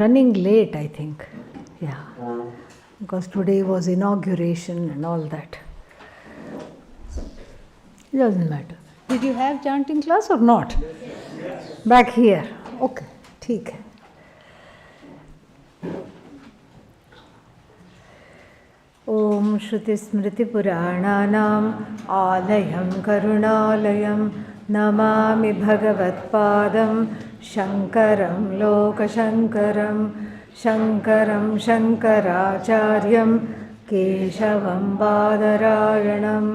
Running late, I think. Yeah. Because today was inauguration and all that. It doesn't matter. Did you have chanting class or not? Yes. Back here. Okay. ठीक है. ॐ श्रुतिस्मृतिपुराणानाम् आलयं करुणालयं नमामि भगवत्पादं शङ्करं लोकशङ्करं शङ्करं शङ्कराचार्यं केशवं बादरायणं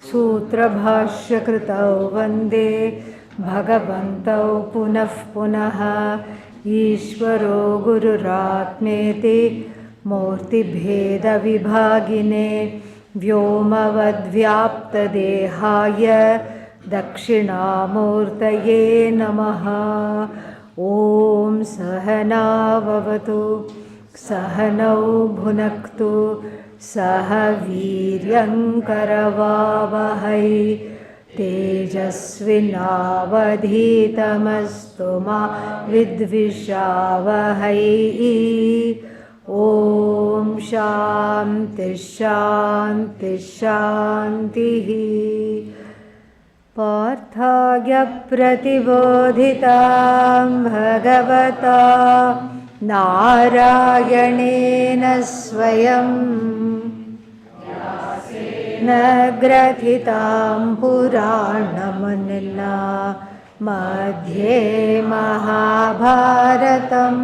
सूत्रभाष्यकृतौ वन्दे भगवन्तौ पुनः पुनः ईश्वरो गुरुरात्मेति मूर्तिभेदविभागिने व्योमवद्व्याप्तदेहाय दक्षिणामूर्तये नमः. ॐ सहनाववतु सहनौ भुनक्तु सह वीर्यङ्करवावहै तेजस्विनावधीतमस्तु मा विद्विषावहै. ॐ शान्ति शान्ति शान्तिः. पार्थाय प्रतिबोधितां भगवता नारायणेन स्वयं न ग्रथितां पुराणमुनिना मध्ये महाभारतम्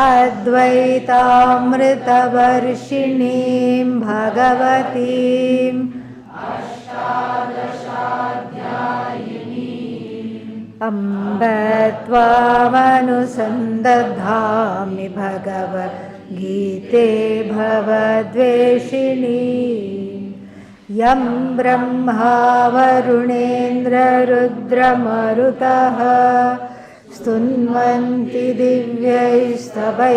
अद्वैतामृतवर्षिणीं भगवतीम् अम्ब त्वामनुसन्दधामि भगवद्गीते भवद्वेषिणी. यं ब्रह्मा वरुणेन्द्ररुद्रमरुतः स्तुन्वन्ति दिव्यैस्तवैः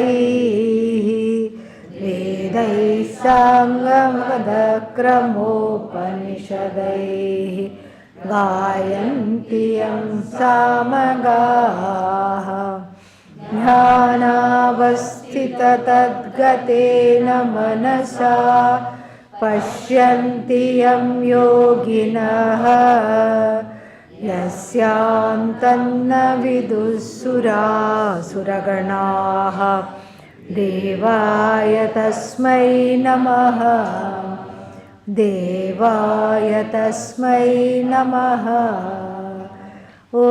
वेदैः साङ्गमदक्रमोपनिषदैः गायन्ति यं सामगाः. ध्यानावस्थिततद्गतेन मनसा पश्यन्ति यं योगिनः यस्यान्तन्न विदुःसुरासुरगणाः. देवाय तस्मै नमः देवाय तस्मै नमः. ॐ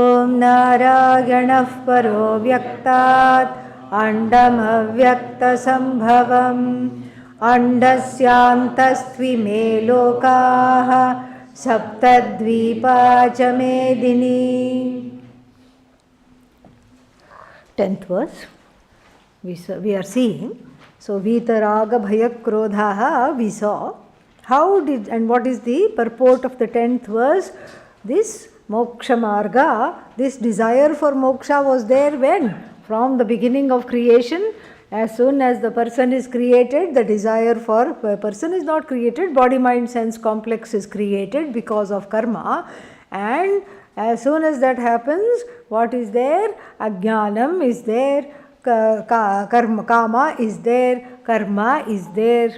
नारायणः परो व्यक्तात् अण्डमव्यक्तसम्भवम् अण्डस्यान्तस्त्विमे लोकाः सप्तद्वीपा च मेदिनी. 10th verse we are seeing. So vitaraga bhaya krodhaha we saw. How did and what is the purport of the 10th verse? This moksha marga, this desire for moksha was there when? From the beginning of creation. As soon as the person is created, the desire for a person is not created, body mind sense complex is created because of karma. And as soon as that happens, what is there? Ajnanam is there, karma kama is there, karma is there,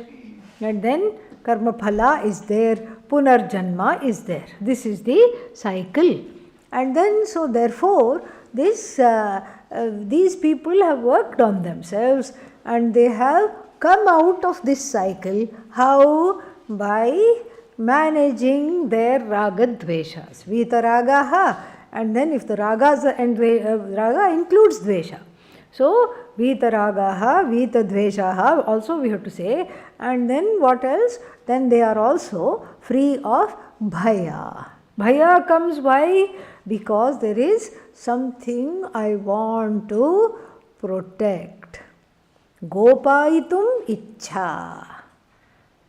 and then karma phala is there, punarjanma is there. This is the cycle. And then so therefore this these people have worked on themselves and they have come out of this cycle. How? By managing their raga dveshas. Vitaragaha, and then if the ragas and raga includes dvesha. So vitaragaha, vitadveshaha also we have to say. And then what else? Then they are also free of bhaya. Bhaya comes why? Because there is something I want to protect. Gopaitum ichha.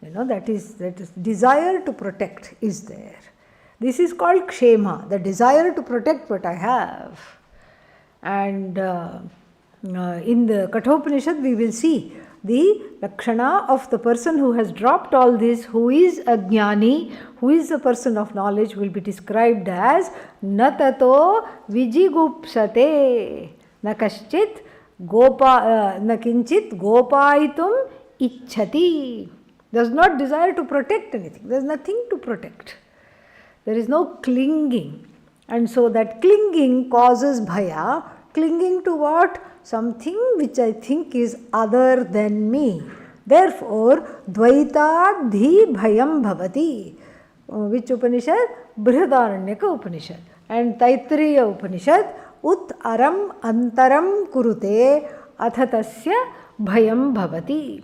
You know, that is desire to protect is there. This is called kshema, the desire to protect what I have. And in the Kathopanishad we will see the lakshana of the person who has dropped all this, who is a jnani, who is a person of knowledge, will be described as natato vijigupsate. Na kaschit na kinchit gopaitum ichhati. Does not desire to protect anything. There is nothing to protect. There is no clinging. And so that clinging causes bhaya. Clinging to what? Something which I think is other than me. Therefore, dvaitadhi bhayam bhavati. Which Upanishad? Brihadaranyaka Upanishad. And Taittiriya Upanishad, ut aram antaram kurute athatasya bhayam bhavati.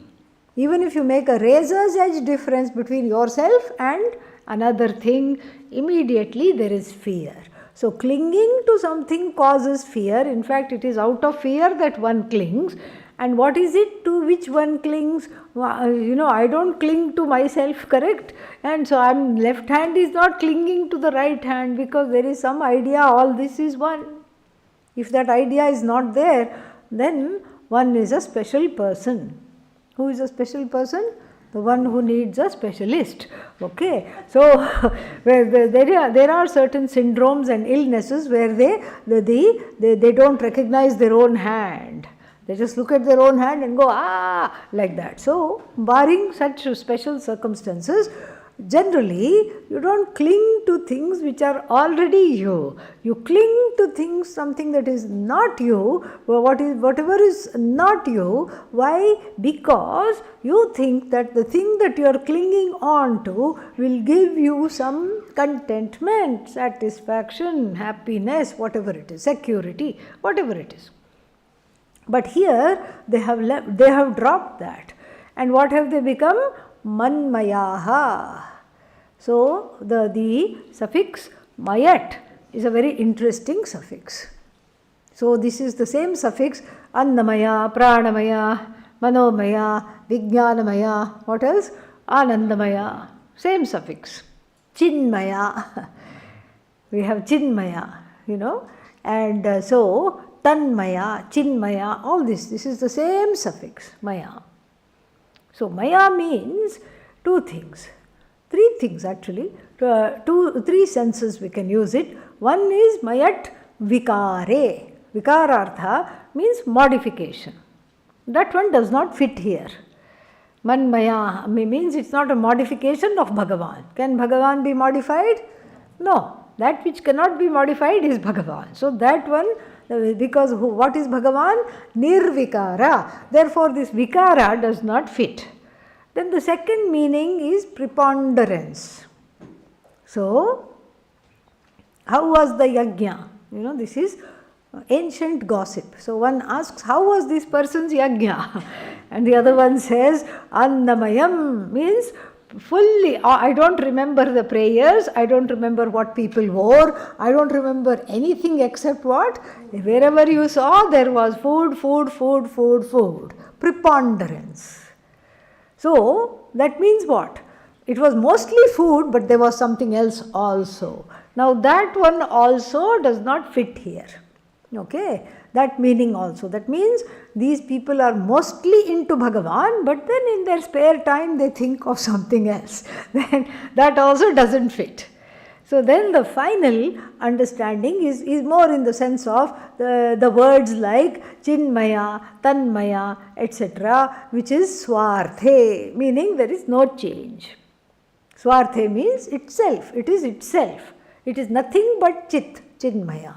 Even if you make a razor's edge difference between yourself and another thing, immediately there is fear. So clinging to something causes fear. In fact, it is out of fear that one clings. And what is it to which one clings? I don't cling to myself, correct? And so left hand is not clinging to the right hand because there is some idea all this is one. If that idea is not there, then one is a special person. Who is a special person? The one who needs a specialist. Okay, so there are certain syndromes and illnesses where they don't recognize their own hand. They just look at their own hand and go, like that. So, barring such special circumstances, generally you don't cling to things which are already you. You cling to things, something that is not you, whatever is not you. Why? Because you think that the thing that you are clinging on to will give you some contentment, satisfaction, happiness, whatever it is, security, whatever it is. But here they have dropped that. And what have they become? Manmayaha. So the suffix mayat is a very interesting suffix. So this is the same suffix annamaya, pranamaya, manomaya, vijnanamaya, what else? Anandamaya. Same suffix. Chinmaya. We have chinmaya, and so tanmaya, chinmaya, all this is the same suffix, maya. So maya means two things, three things actually, three senses we can use it. One is mayat vikare. Vikarartha means modification. That one does not fit here. Manmaya means it's not a modification of Bhagavan. Can Bhagavan be modified? No. That which cannot be modified is Bhagavan. So that one, because what is Bhagavan? Nirvikara. Therefore this vikara does not fit. Then the second meaning is preponderance. So, how was the yajna? This is ancient gossip. So one asks, how was this person's yajna? And the other one says, annamayam means fully. I don't remember the prayers, I don't remember what people wore, I don't remember anything except what? Wherever you saw, there was food. Preponderance. So, that means what? It was mostly food, but there was something else also. Now, that one also does not fit here. Okay, that meaning also. That means these people are mostly into Bhagavan, but then in their spare time they think of something else. Then that also doesn't fit. So then the final understanding is more in the sense of the words like Chinmaya, Tanmaya, etc., which is Swarthe, meaning there is no change. Swarthe means itself, it is itself. It is nothing but Chit, Chinmaya.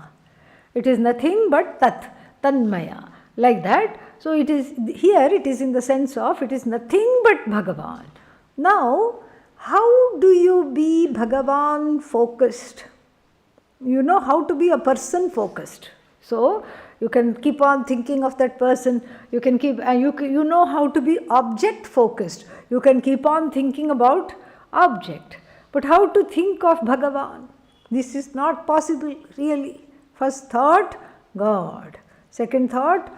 It is nothing but Tat, Tanmaya. Like that. So it is here, it is in the sense of it is nothing but Bhagavan. Now, how do you be Bhagavan focused? You know how to be a person focused. So you can keep on thinking of that person. You can keep, you know how to be object focused. You can keep on thinking about object. But how to think of Bhagavan? This is not possible really. First thought, God. Second thought,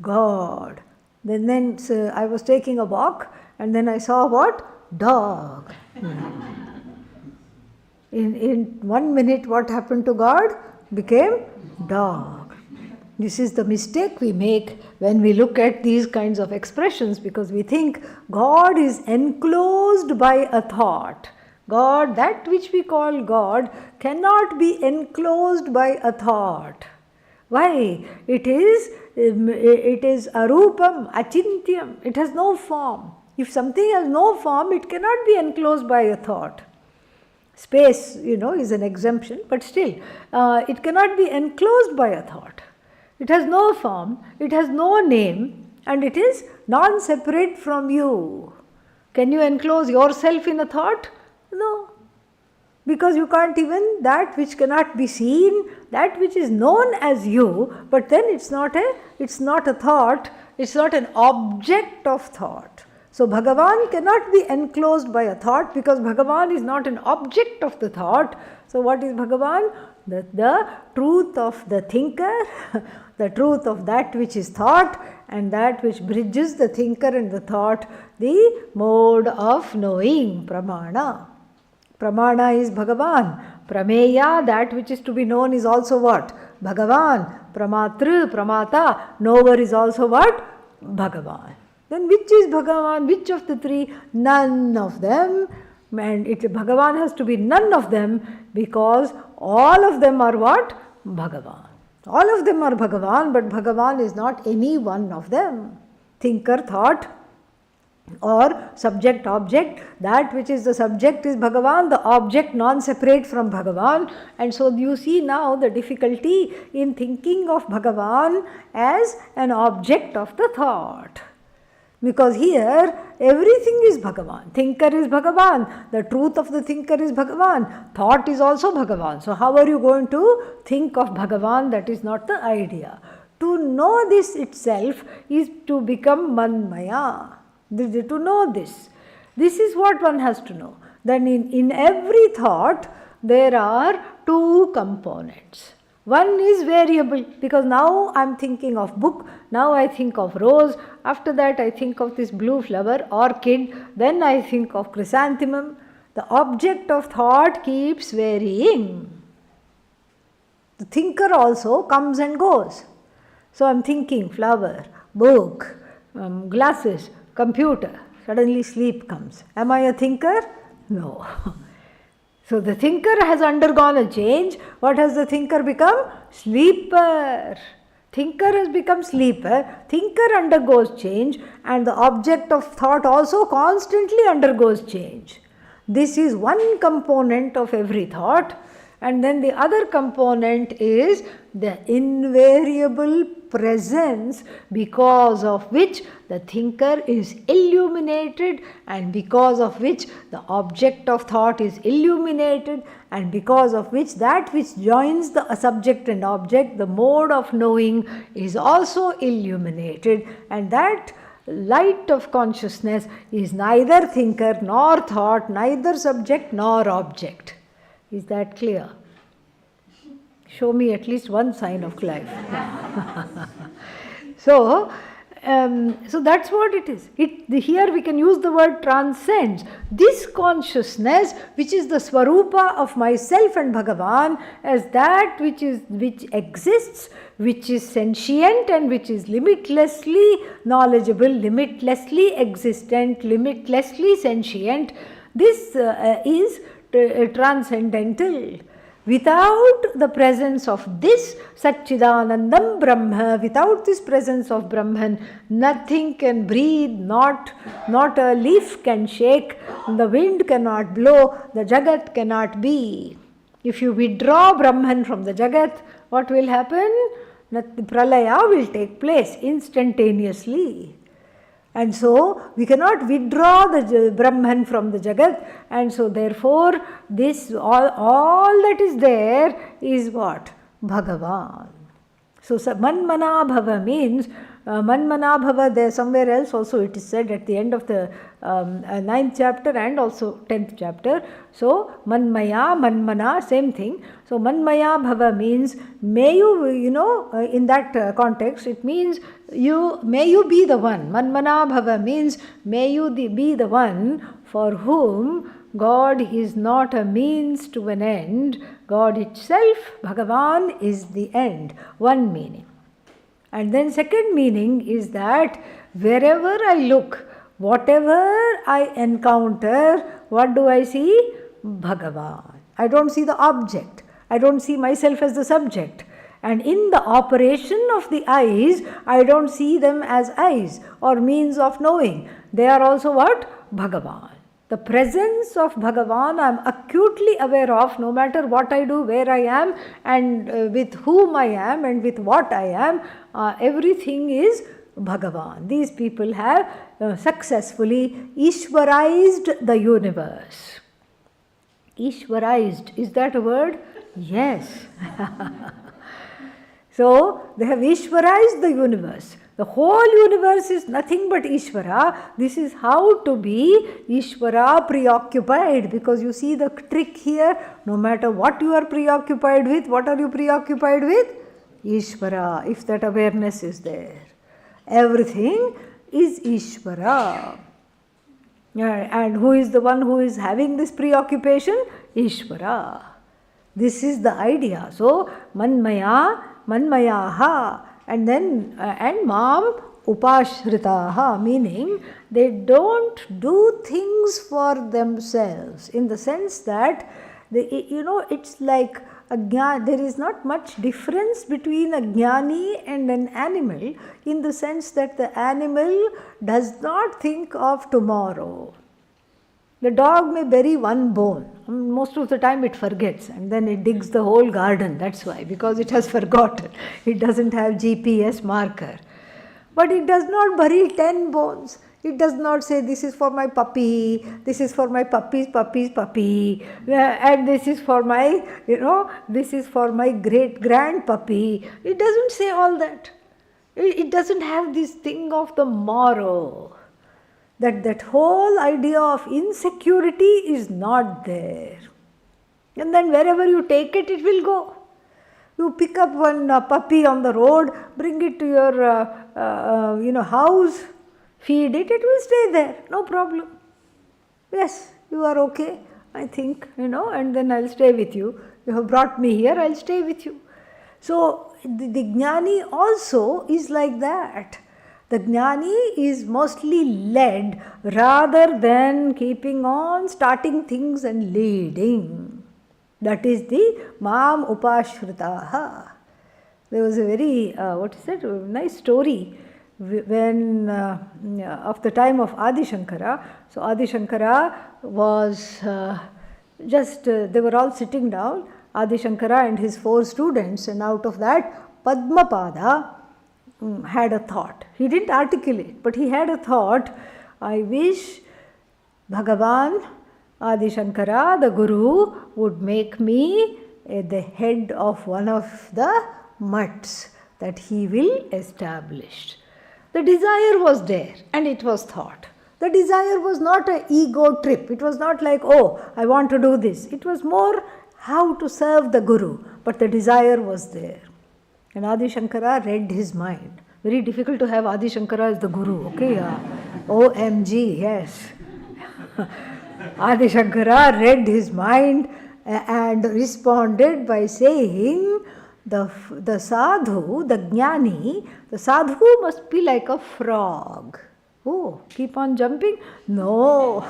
God. Then I was taking a walk and then I saw what? Dog. In 1 minute, what happened to God? Became dog. This is the mistake we make when we look at these kinds of expressions, because we think God is enclosed by a thought. God, that which we call God, cannot be enclosed by a thought. Why? It is arupam, achintyam. It has no form. If something has no form, it cannot be enclosed by a thought. Space, is an exemption, but still, it cannot be enclosed by a thought. It has no form, it has no name, and it is non-separate from you. Can you enclose yourself in a thought? No. Because you can't even, that which cannot be seen, that which is known as you, but then it's not a thought, it's not an object of thought. So Bhagavan cannot be enclosed by a thought because Bhagavan is not an object of the thought. So what is Bhagavan? The truth of the thinker, the truth of that which is thought, and that which bridges the thinker and the thought, the mode of knowing, pramana. Pramana is Bhagavan. Prameya, that which is to be known, is also what? Bhagavan. Pramatru, pramata, knower is also what? Bhagavan. Then which is Bhagavan? Which of the three? None of them. And Bhagavan has to be none of them because all of them are what? Bhagavan. All of them are Bhagavan, but Bhagavan is not any one of them. Thinker, thought, or subject, object. That which is the subject is Bhagavan, the object non-separate from Bhagavan. And so you see now the difficulty in thinking of Bhagavan as an object of the thought. Because here everything is Bhagavan. Thinker is Bhagavan. The truth of the thinker is Bhagavan. Thought is also Bhagavan. So how are you going to think of Bhagavan? That is not the idea. To know this itself is to become manmaya. To know this. This is what one has to know. Then in every thought there are two components. One is variable, because now I am thinking of book, now I think of rose, after that I think of this blue flower, orchid, then I think of chrysanthemum. The object of thought keeps varying. The thinker also comes and goes. So I am thinking flower, book, glasses, computer. Suddenly sleep comes. Am I a thinker? No. So the thinker has undergone a change. What has the thinker become? Sleeper. Thinker has become sleeper. Thinker undergoes change, and the object of thought also constantly undergoes change. This is one component of every thought. And then the other component is the invariable presence because of which the thinker is illuminated, and because of which the object of thought is illuminated, and because of which that which joins the subject and object, the mode of knowing, is also illuminated. And that light of consciousness is neither thinker nor thought, neither subject nor object. Is that clear? Show me at least one sign of life. So that's what it is. Here we can use the word transcends. This consciousness, which is the Swarupa of myself and Bhagavan, as that which exists, which is sentient and which is limitlessly knowledgeable, limitlessly existent, limitlessly sentient, this is transcendental. Without the presence of this Satchidanandam Brahma, without this presence of Brahman, nothing can breathe, not a leaf can shake, the wind cannot blow, the Jagat cannot be. If you withdraw Brahman from the Jagat, what will happen? Pralaya will take place instantaneously. And so we cannot withdraw the Brahman from the Jagat, and so therefore this all that is there is what? Bhagavan. So Manmana Bhava means Manmana Bhava, there somewhere else also it is said at the end of the 9th chapter and also 10th chapter. So Manmaya, Manmana, same thing. So Manmaya Bhava means may you, in that context it means may you be the one. Manmana Bhava means may you be the one for whom God is not a means to an end. God itself, Bhagavan, is the end. One meaning. And then second meaning is that wherever I look, whatever I encounter, what do I see? Bhagavan. I don't see the object. I don't see myself as the subject. And in the operation of the eyes, I don't see them as eyes or means of knowing. They are also what? Bhagavan. The presence of Bhagavan I am acutely aware of, no matter what I do, where I am, and with whom I am, and with what I am. Everything is Bhagavan. These people have successfully Ishwarized the universe. Ishwarized, is that a word? Yes. So, they have Ishwarized the universe. The whole universe is nothing but Ishvara. This is how to be Ishvara preoccupied, because you see the trick here, no matter what you are preoccupied with, what are you preoccupied with? Ishvara, if that awareness is there. Everything is Ishvara. And who is the one who is having this preoccupation? Ishvara. This is the idea. So, Manmaya, Manmayaha. And then, and Mam Upashritaha, meaning they don't do things for themselves, in the sense that, it's like there is not much difference between a jnani and an animal, in the sense that the animal does not think of tomorrow. The dog may bury one bone. Most of the time it forgets, and then it digs the whole garden. That's why, because it has forgotten. It doesn't have GPS marker. But it does not bury 10 bones. It does not say, this is for my puppy, this is for my puppy's puppy, and this is for my, this is for my great grand puppy. It doesn't say all that. It doesn't have this thing of the morrow. That whole idea of insecurity is not there. And then wherever you take it, it will go. You pick up one puppy on the road, bring it to your house, feed it, it will stay there, no problem. Yes, you are okay, I think, and then I'll stay with you. You have brought me here, I'll stay with you. So the jnani also is like that. The jnani is mostly led rather than keeping on starting things and leading. That is the Mam Upashritaha. There was a very, nice story when, of the time of Adi Shankara. So Adi Shankara was they were all sitting down, Adi Shankara and his 4 students, and out of that, Padmapada had a thought. He didn't articulate, but he had a thought. I wish Bhagavan, Adi Shankara, the Guru, would make me the head of one of the mutts that he will establish. The desire was there, and it was thought. The desire was not an ego trip. It was not like, oh, I want to do this. It was more how to serve the Guru, but the desire was there. And Adi Shankara read his mind. Very difficult to have Adi Shankara as the Guru, okay? OMG, yes. Adi Shankara read his mind and responded by saying, the sadhu, the jnani, the sadhu must be like a frog. Oh, keep on jumping? No.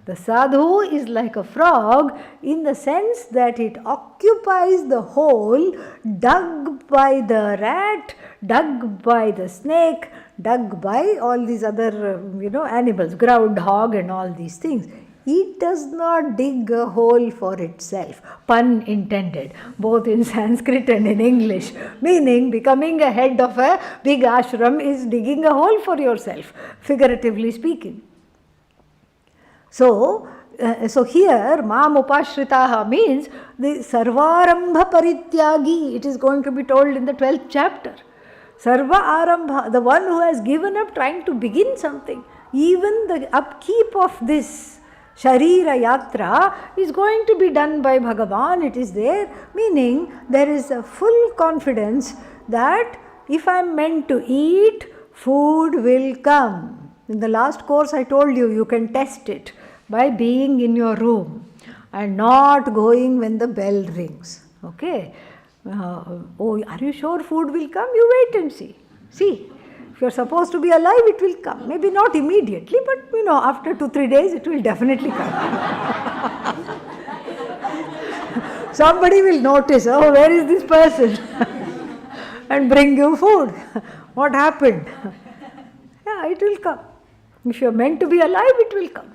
The sadhu is like a frog in the sense that it occupies the hole dug by the rat, dug by the snake, dug by all these other, animals, groundhog and all these things. It does not dig a hole for itself, pun intended, both in Sanskrit and in English, meaning becoming a head of a big ashram is digging a hole for yourself, figuratively speaking. So here, Mam Upashritaha means the Sarvarambha Parityagi. It is going to be told in the 12th chapter. Sarva Arambha, the one who has given up trying to begin something. Even the upkeep of this Sharira Yatra is going to be done by Bhagavan. It is there, meaning there is a full confidence that if I am meant to eat, food will come. In the last course I told you, you can test it by being in your room and not going when the bell rings. Okay? Are you sure food will come? You wait and see. See, if you are supposed to be alive, it will come. Maybe not immediately, but after 2-3 days, it will definitely come. Somebody will notice, oh, where is this person? And bring you food. What happened? Yeah, it will come. If you are meant to be alive, it will come.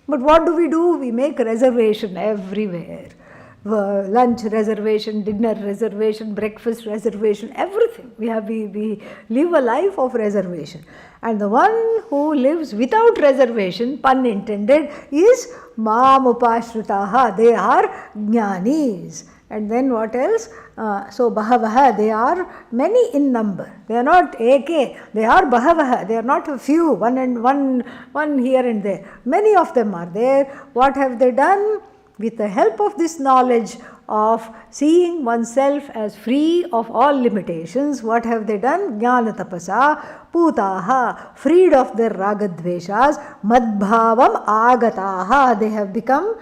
But what do? We make reservation everywhere. Lunch reservation, dinner reservation, breakfast reservation, everything. We live a life of reservation. And the one who lives without reservation, pun intended, is Mamupashritaha. They are jnanis. And then what else? So Bahavaha, they are many in number. They are not eke, they are Bahavaha. They are not a few, one here and there. Many of them are there. What have they done? With the help of this knowledge of seeing oneself as free of all limitations, what have they done? Jnana tapasa, putaha, freed of their ragadveshas, madbhavam agataha, they have become,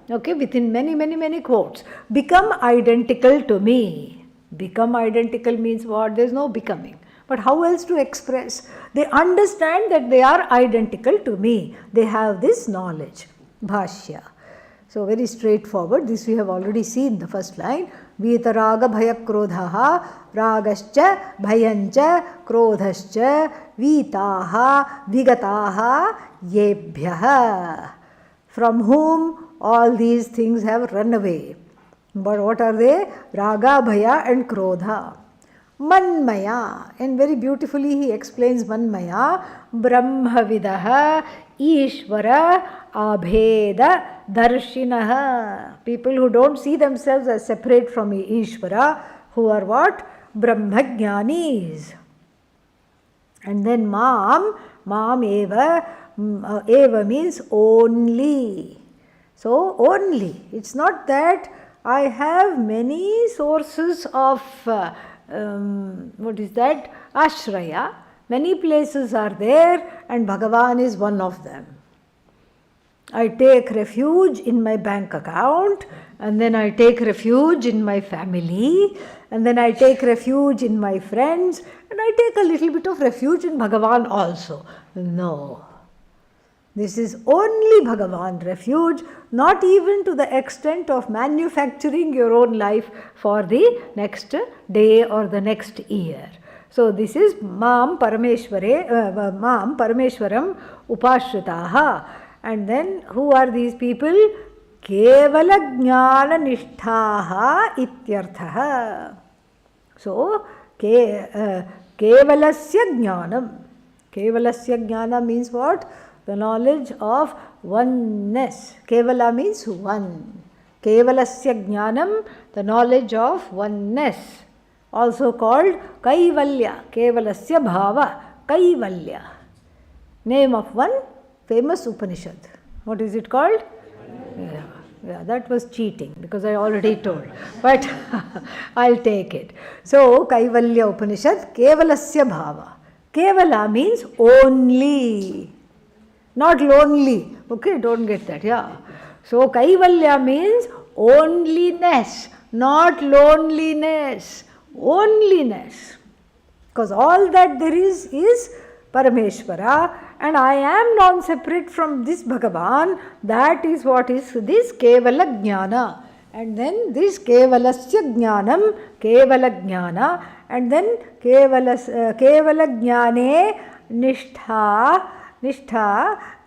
okay, within many quotes, become identical to me. Become identical means what? There is no becoming. But how else to express? They understand that they are identical to me. They have this knowledge. Bhashya. So very straightforward. This we have already seen the first line. Vitaraga bhaya krodhaha ragascha bhayancha krodhascha vitaha vigataha yebhyaha. From whom all these things have run away. But what are they? Raga, bhaya and krodha. Manmaya. And very beautifully he explains Manmaya. Brahmavidaha Ishvara Abheda Darshinaha. People who don't see themselves as separate from Ishvara, who are what? Brahmajnanis. And then Mam eva means only. So only. It's not that I have many sources of Ashraya. Many places are there and Bhagavan is one of them. I take refuge in my bank account, and then I take refuge in my family, and then I take refuge in my friends, and I take a little bit of refuge in Bhagavan also. No. This is only Bhagavan refuge, not even to the extent of manufacturing your own life for the next day or the next year. So this is Mam Parameshwaram Upashritaha. And then who are these people? Kevala Jnana Nishthaha Ityarthaha. So Kevalasya Jnanam. Kevalasya Jnana means what? The knowledge of oneness. Kevala means one. Kevalasya Jnanam, the knowledge of oneness. Also called Kaivalya. Kevalasya Bhava. Kaivalya. Name of one famous Upanishad. What is it called? Yeah, that was cheating because I already told. But I'll take it. So, Kaivalya Upanishad, Kevalasya Bhava. Kevala means only. Not lonely. Okay, don't get that. Yeah. So, Kaivalya means onliness, not loneliness. Onliness. Because all that there is Parameshwara, and I am non-separate from this Bhagavan. That is what is this Kevala Jnana. And then this Kevalasya Jnanam, Kevala Jnana, and then Kevala Jnane Nishtha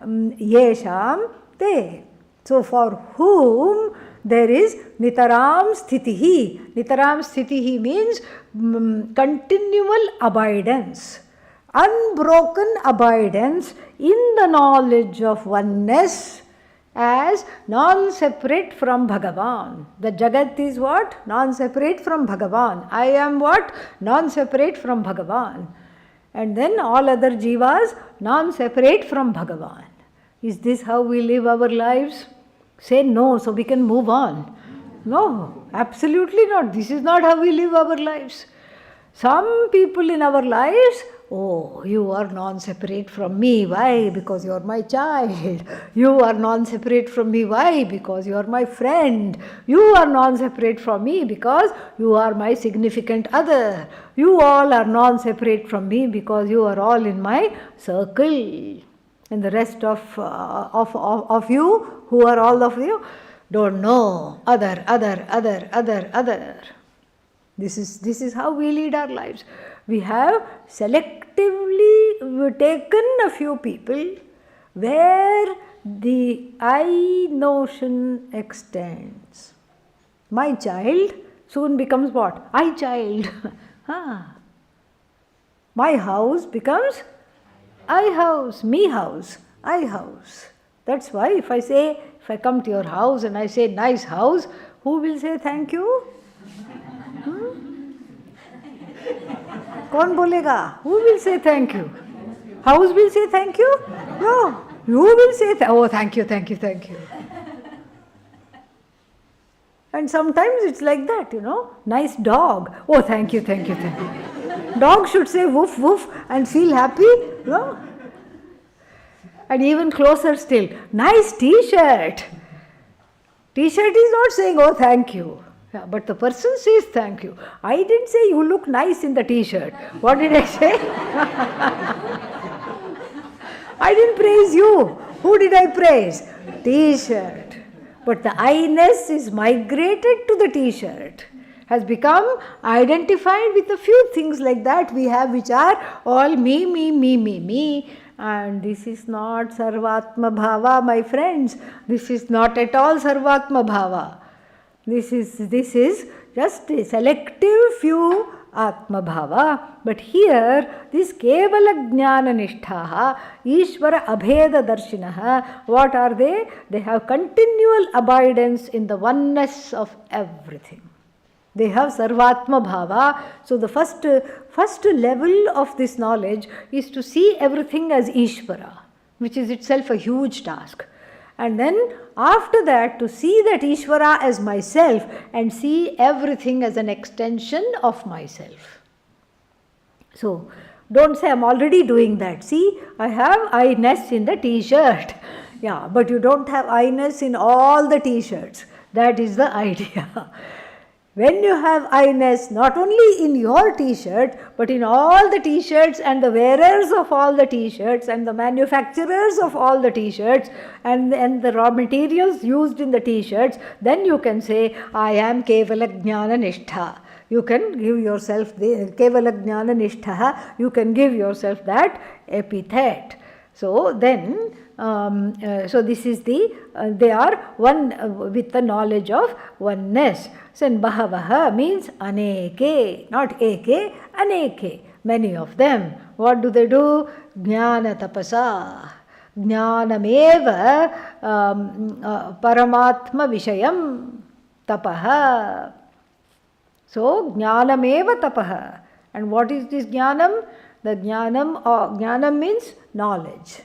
Yesham Te. So for whom there is Nitaram Sthitihi. Nitaram Sthitihi means continual abidance. Unbroken abidance in the knowledge of oneness as non-separate from Bhagavan. The Jagat is what? Non-separate from Bhagavan. I am what? Non-separate from Bhagavan. And then all other jivas non-separate from Bhagavan. Is this how we live our lives? Say no, so we can move on. No, absolutely not. This is not how we live our lives. Some people in our lives, oh, you are non-separate from me. Why? Because you are my child. You are non-separate from me. Why? Because you are my friend. You are non-separate from me because you are my significant other. You all are non-separate from me because you are all in my circle. And the rest of you, who are all of you? don't know, other. This is how we lead our lives. We have selectively taken a few people where the I notion extends. My child soon becomes what? I child. My house becomes I house, me house, I house. That's why if I come to your house and I say nice house, who will say thank you? कौन बोलेगा? Who will say thank you? House will say thank you? No. You will say, oh, thank you. And sometimes it's like that, nice dog. Oh, thank you. Dog should say woof, woof and feel happy, And even closer still, nice t-shirt. T-shirt is not saying, oh, thank you. Yeah, but the person says thank you. I didn't say you look nice in the t-shirt. What did I say? I didn't praise you. Who did I praise? T-shirt. But the I-ness is migrated to the t-shirt, has become identified with a few things like that we have, which are all me. And this is not Sarvatma Bhava, my friends. This is not at all Sarvatma Bhava. This is just a selective few Atma Bhava. But here, this Kevala Jnana Nishthaha, Ishvara Abheda Darshinaha, what are they? They have continual abidance in the oneness of everything. They have Sarvatma Bhava. So the first level of this knowledge is to see everything as Ishvara, which is itself a huge task. And then after that, to see that Ishvara as myself and see everything as an extension of myself. So don't say I'm already doing that. See, I have I-ness in the t-shirt. Yeah, but you don't have I-ness in all the t-shirts. That is the idea. When you have I-ness not only in your t-shirt, but in all the t-shirts and the wearers of all the t-shirts and the manufacturers of all the t-shirts and the raw materials used in the t-shirts, then you can say, I am Kevala Jnana Nishtha. You can give yourself the Kevala Jnana Nishtha, you can give yourself that epithet. So then, so this is they are one with the knowledge of oneness. So Bahavaha means Aneke, not Eke, Aneke, many of them. What do they do? Jnana Tapasa. Jnanameva Paramatma Vishayam Tapaha. So Jnanameva Tapaha. And what is this Jnanam? The Jnanam means knowledge.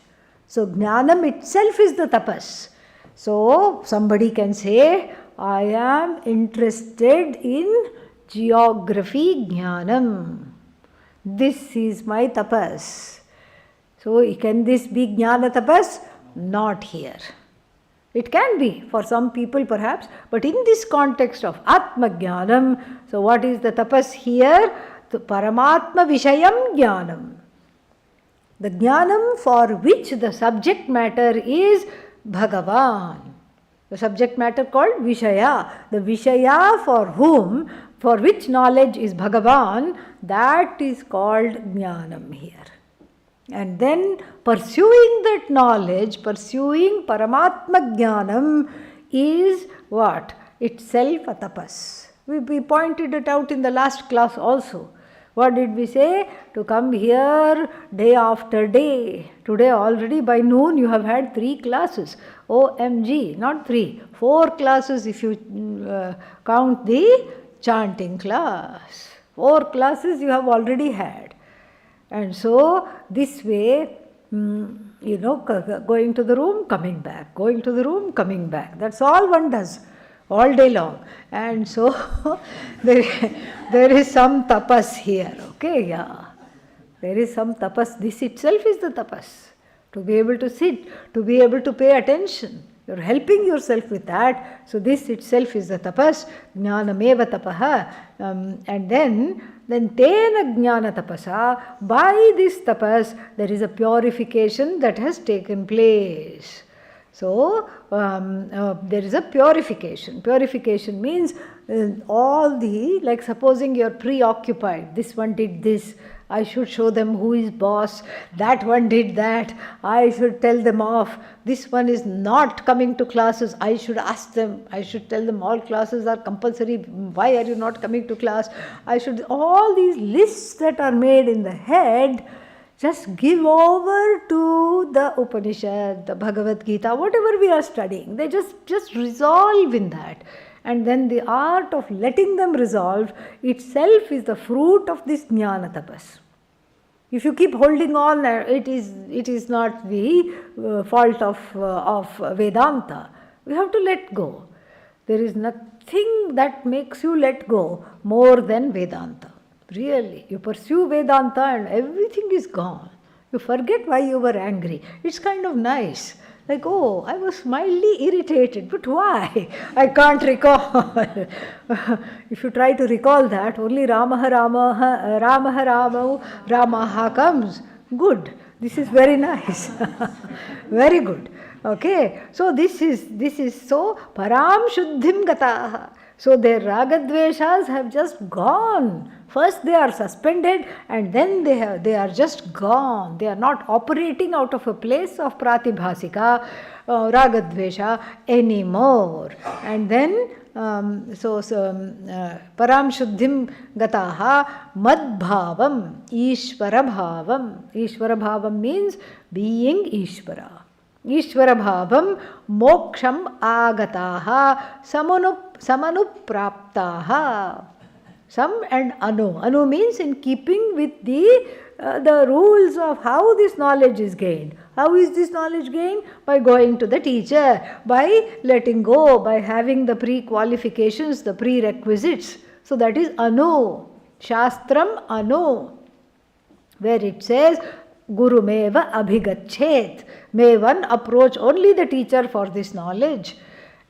So Jnanam itself is the tapas. So somebody can say, I am interested in geography Jnanam. This is my tapas. So can this be Jnana tapas? Not here. It can be for some people perhaps, but in this context of Atma Jnanam, so what is the tapas here? The Paramatma Vishayam Jnanam. The Jnanam for which the subject matter is Bhagavan. The subject matter called Vishaya. The Vishaya for which knowledge is Bhagavan, that is called Jnanam here. And then pursuing that knowledge, pursuing Paramatma Jnanam is what? Itself a tapas. We pointed it out in the last class also. What did we say? To come here day after day. Today already by noon you have had 3 classes. OMG, not 3, 4 classes if you count the chanting class. 4 classes you have already had. And so this way, going to the room, coming back, going to the room, coming back. That's all one does. All day long. And so there is some tapas here, okay, yeah. There is some tapas. This itself is the tapas. To be able to sit, to be able to pay attention. You're helping yourself with that. So this itself is the tapas. Jnanameva tapaha. And then tena jnana tapasa. By this tapas, there is a purification that has taken place. So there is a purification. Purification means all the, like supposing you're preoccupied, this one did this, I should show them who is boss, that one did that, I should tell them off, this one is not coming to classes, I should ask them, I should tell them all classes are compulsory, why are you not coming to class, I should, all these lists that are made in the head, just give over to the Upanishad, the Bhagavad Gita, whatever we are studying. They just resolve in that. And then the art of letting them resolve itself is the fruit of this jnana tapas. If you keep holding on, it is not the fault of Vedanta. We have to let go. There is nothing that makes you let go more than Vedanta. Really, you pursue Vedanta and everything is gone. You forget why you were angry. It's kind of nice. Like, oh, I was mildly irritated, but why? I can't recall. If you try to recall that, only Ramaha Ramaha comes. Good. This is very nice. Very good. Okay. So this is so param shuddhim gataha. So their ragadveshas have just gone. First they are suspended and then they are just gone. They are not operating out of a place of pratibhasika, ragadvesha anymore. And then param shuddhim gataha madbhavam ishvara bhavam. Ishvara bhavam means being Ishvara. Ishvara bhavam moksham agataha samanupraptaha. Sam and anu. Anu means in keeping with the rules of how this knowledge is gained. How is this knowledge gained? By going to the teacher, by letting go, by having the pre-qualifications, the prerequisites. So that is anu. Shastram anu. Where it says, Guru meva abhigachet. May one approach only the teacher for this knowledge.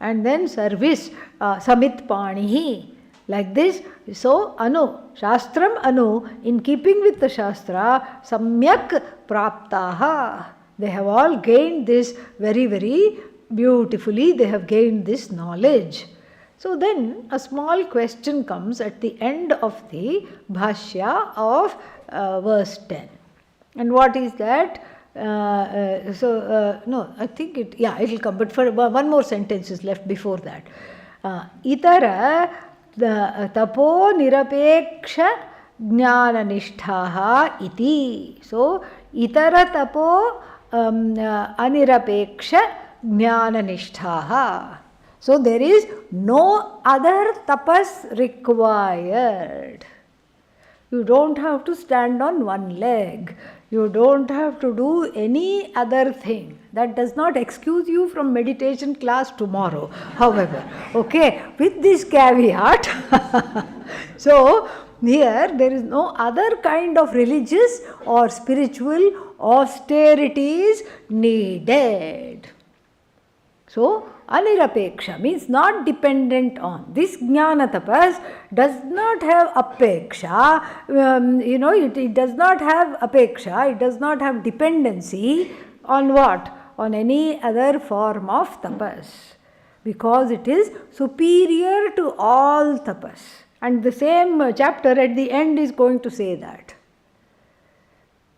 And then service, samit panihi. Like this, so anu, shastram anu, in keeping with the shastra, samyak praptaha. They have all gained this very, very beautifully, they have gained this knowledge. So then a small question comes at the end of the Bhashya of verse 10. And what is that? No, I think it will come, but for one more sentence is left before that. Itara tapo nirapeksha jnana nishthaha iti. So, itara tapo anirapeksha jnana nishthaha. So, there is no other tapas required. You don't have to stand on one leg. You don't have to do any other thing. That does not excuse you from meditation class tomorrow, however. Okay, with this caveat, so here there is no other kind of religious or spiritual austerities needed. So, Anirapeksha means not dependent on. This jnana tapas does not have apeksha, it does not have apeksha, it does not have dependency on what? On any other form of tapas. Because it is superior to all tapas. And the same chapter at the end is going to say that.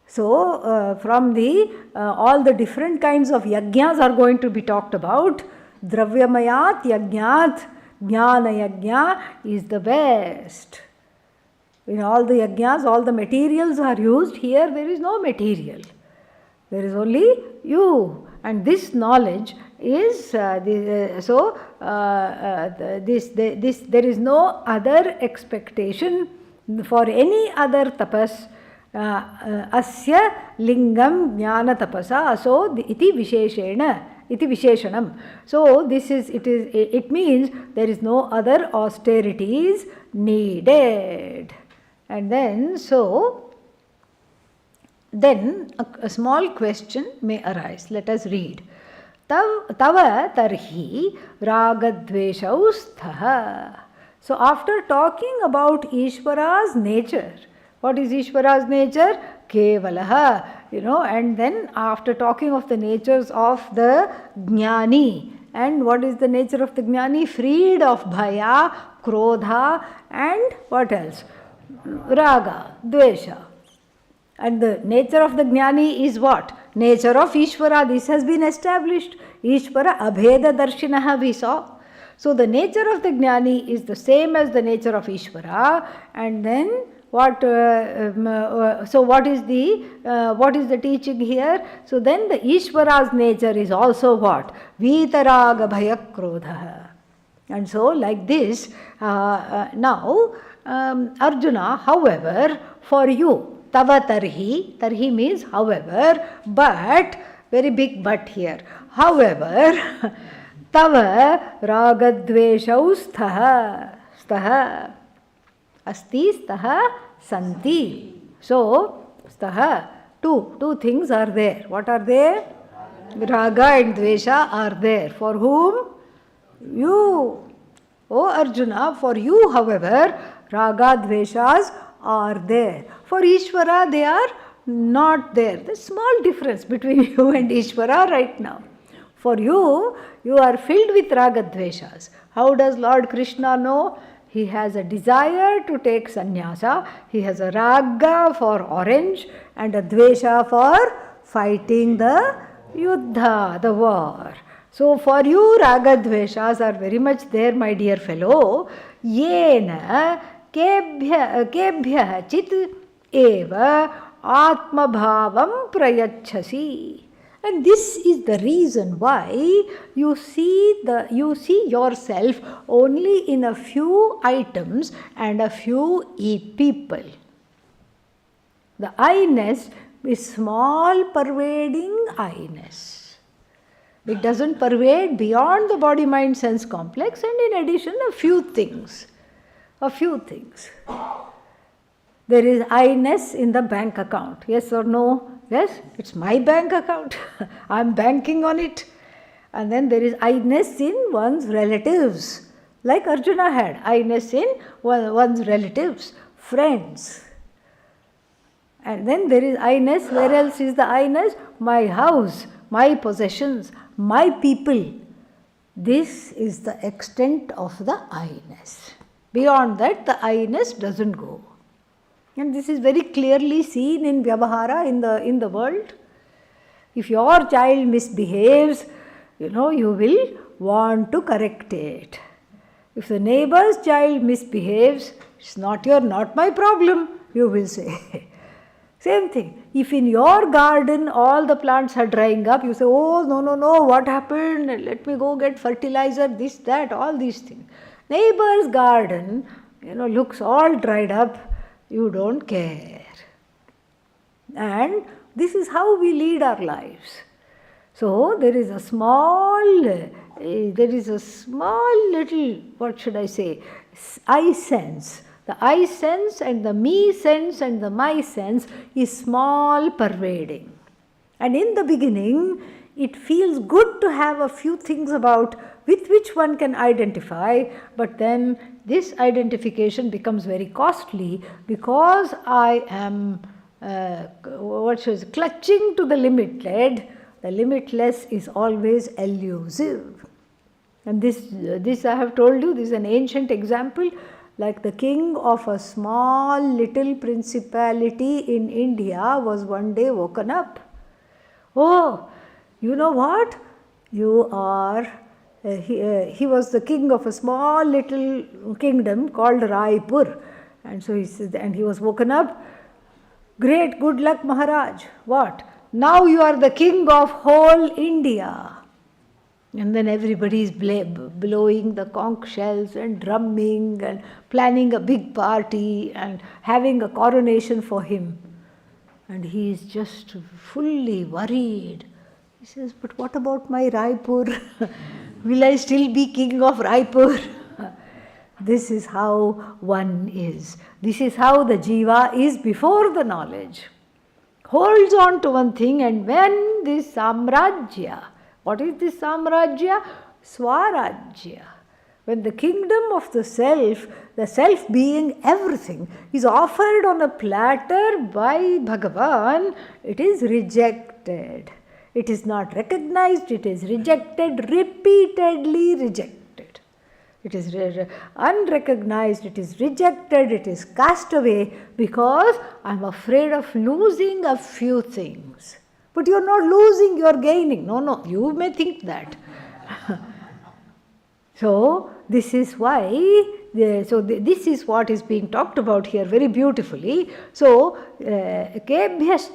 So, from the all the different kinds of yajnas are going to be talked about. Dravyamayat yajnat, jnana yajna is the best. In all the yajnas, all the materials are used. Here there is no material. There is only you. And this knowledge is, there is no other expectation for any other tapas. Asya lingam jnana tapasa. So, iti visheshena. Iti visheshanam. So, it means there is no other austerities needed. And then, then a small question may arise. Let us read. Tava tarhi ragadveshau sthaha. So, after talking about Ishvara's nature, what is Ishvara's nature? Kevalaha, and then after talking of the natures of the Jnani, and what is the nature of the Jnani? Freed of Bhaya, Krodha, and what else? Raga, Dvesha. And the nature of the Jnani is what? Nature of Ishvara. This has been established. Ishvara Abheda Darshinaha we saw. So the nature of the Jnani is the same as the nature of Ishvara. And then what? So what is the teaching here? So then the Ishvara's nature is also what? Vitaraga Bhaya Krodha. And so like this, now Arjuna, however, for you, Tava tarhi means however, but, very big but here, however, Tava ragadveshau staha, asti staha santi. So, staha, two things are there. What are there? Raga and dvesha are there. For whom? You. O Arjuna, for you, however, raga dveshas are there. For Ishvara, they are not there. There's small difference between you and Ishvara right now. For you, you are filled with raga dveshas. How does Lord Krishna know? He has a desire to take sannyasa. He has a raga for orange and a dvesha for fighting the yuddha, the war. So for you, raga dveshas are very much there, my dear fellow. Yena kebhyah chit eva atma bhavam prayachasi. And this is the reason why you see yourself only in a few items and a few people. The I-ness is small pervading I-ness. It doesn't pervade beyond the body mind sense complex, and in addition a few things. There is I-ness in the bank account. Yes or no? Yes, it's my bank account. I'm banking on it. And then there is I-ness in one's relatives. Like Arjuna had I-ness in one's relatives, friends. And then there is I-ness. Where else is the I-ness? My house, my possessions, my people. This is the extent of the I-ness. Beyond that, the I-ness doesn't go. And this is very clearly seen in Vyavahara in the world. If your child misbehaves, you will want to correct it. If the neighbor's child misbehaves, it's not my problem, you will say. Same thing. If in your garden all the plants are drying up, you say, oh, no, what happened? Let me go get fertilizer, this, that, all these things. Neighbor's garden, looks all dried up. You don't care. And this is how we lead our lives. So there is a small little, what should I say, I sense. The I sense and the me sense and the my sense is small pervading. And in the beginning, it feels good to have a few things about with which one can identify, but then this identification becomes very costly because I am clutching to the limited. The limitless is always elusive. And this I have told you, this is an ancient example, like the king of a small little principality in India was one day woken up. Oh, you know what? You are... he was the king of a small little kingdom called Raipur. And so he was woken up. Great, good luck, Maharaj. What? Now you are the king of whole India. And then everybody is blowing the conch shells and drumming and planning a big party and having a coronation for him. And he is just fully worried. He says, but what about my Raipur? Will I still be king of Raipur? This is how one is. This is how the jiva is before the knowledge. Holds on to one thing, and when this samrajya, what is this samrajya? Swarajya. When the kingdom of the self being everything, is offered on a platter by Bhagavan, it is rejected. It is not recognized, it is rejected, repeatedly rejected. It is unrecognized, it is rejected, it is cast away because I am afraid of losing a few things. But you are not losing, you are gaining. No, you may think that. So, this is why, this is what is being talked about here very beautifully. So, kebhyah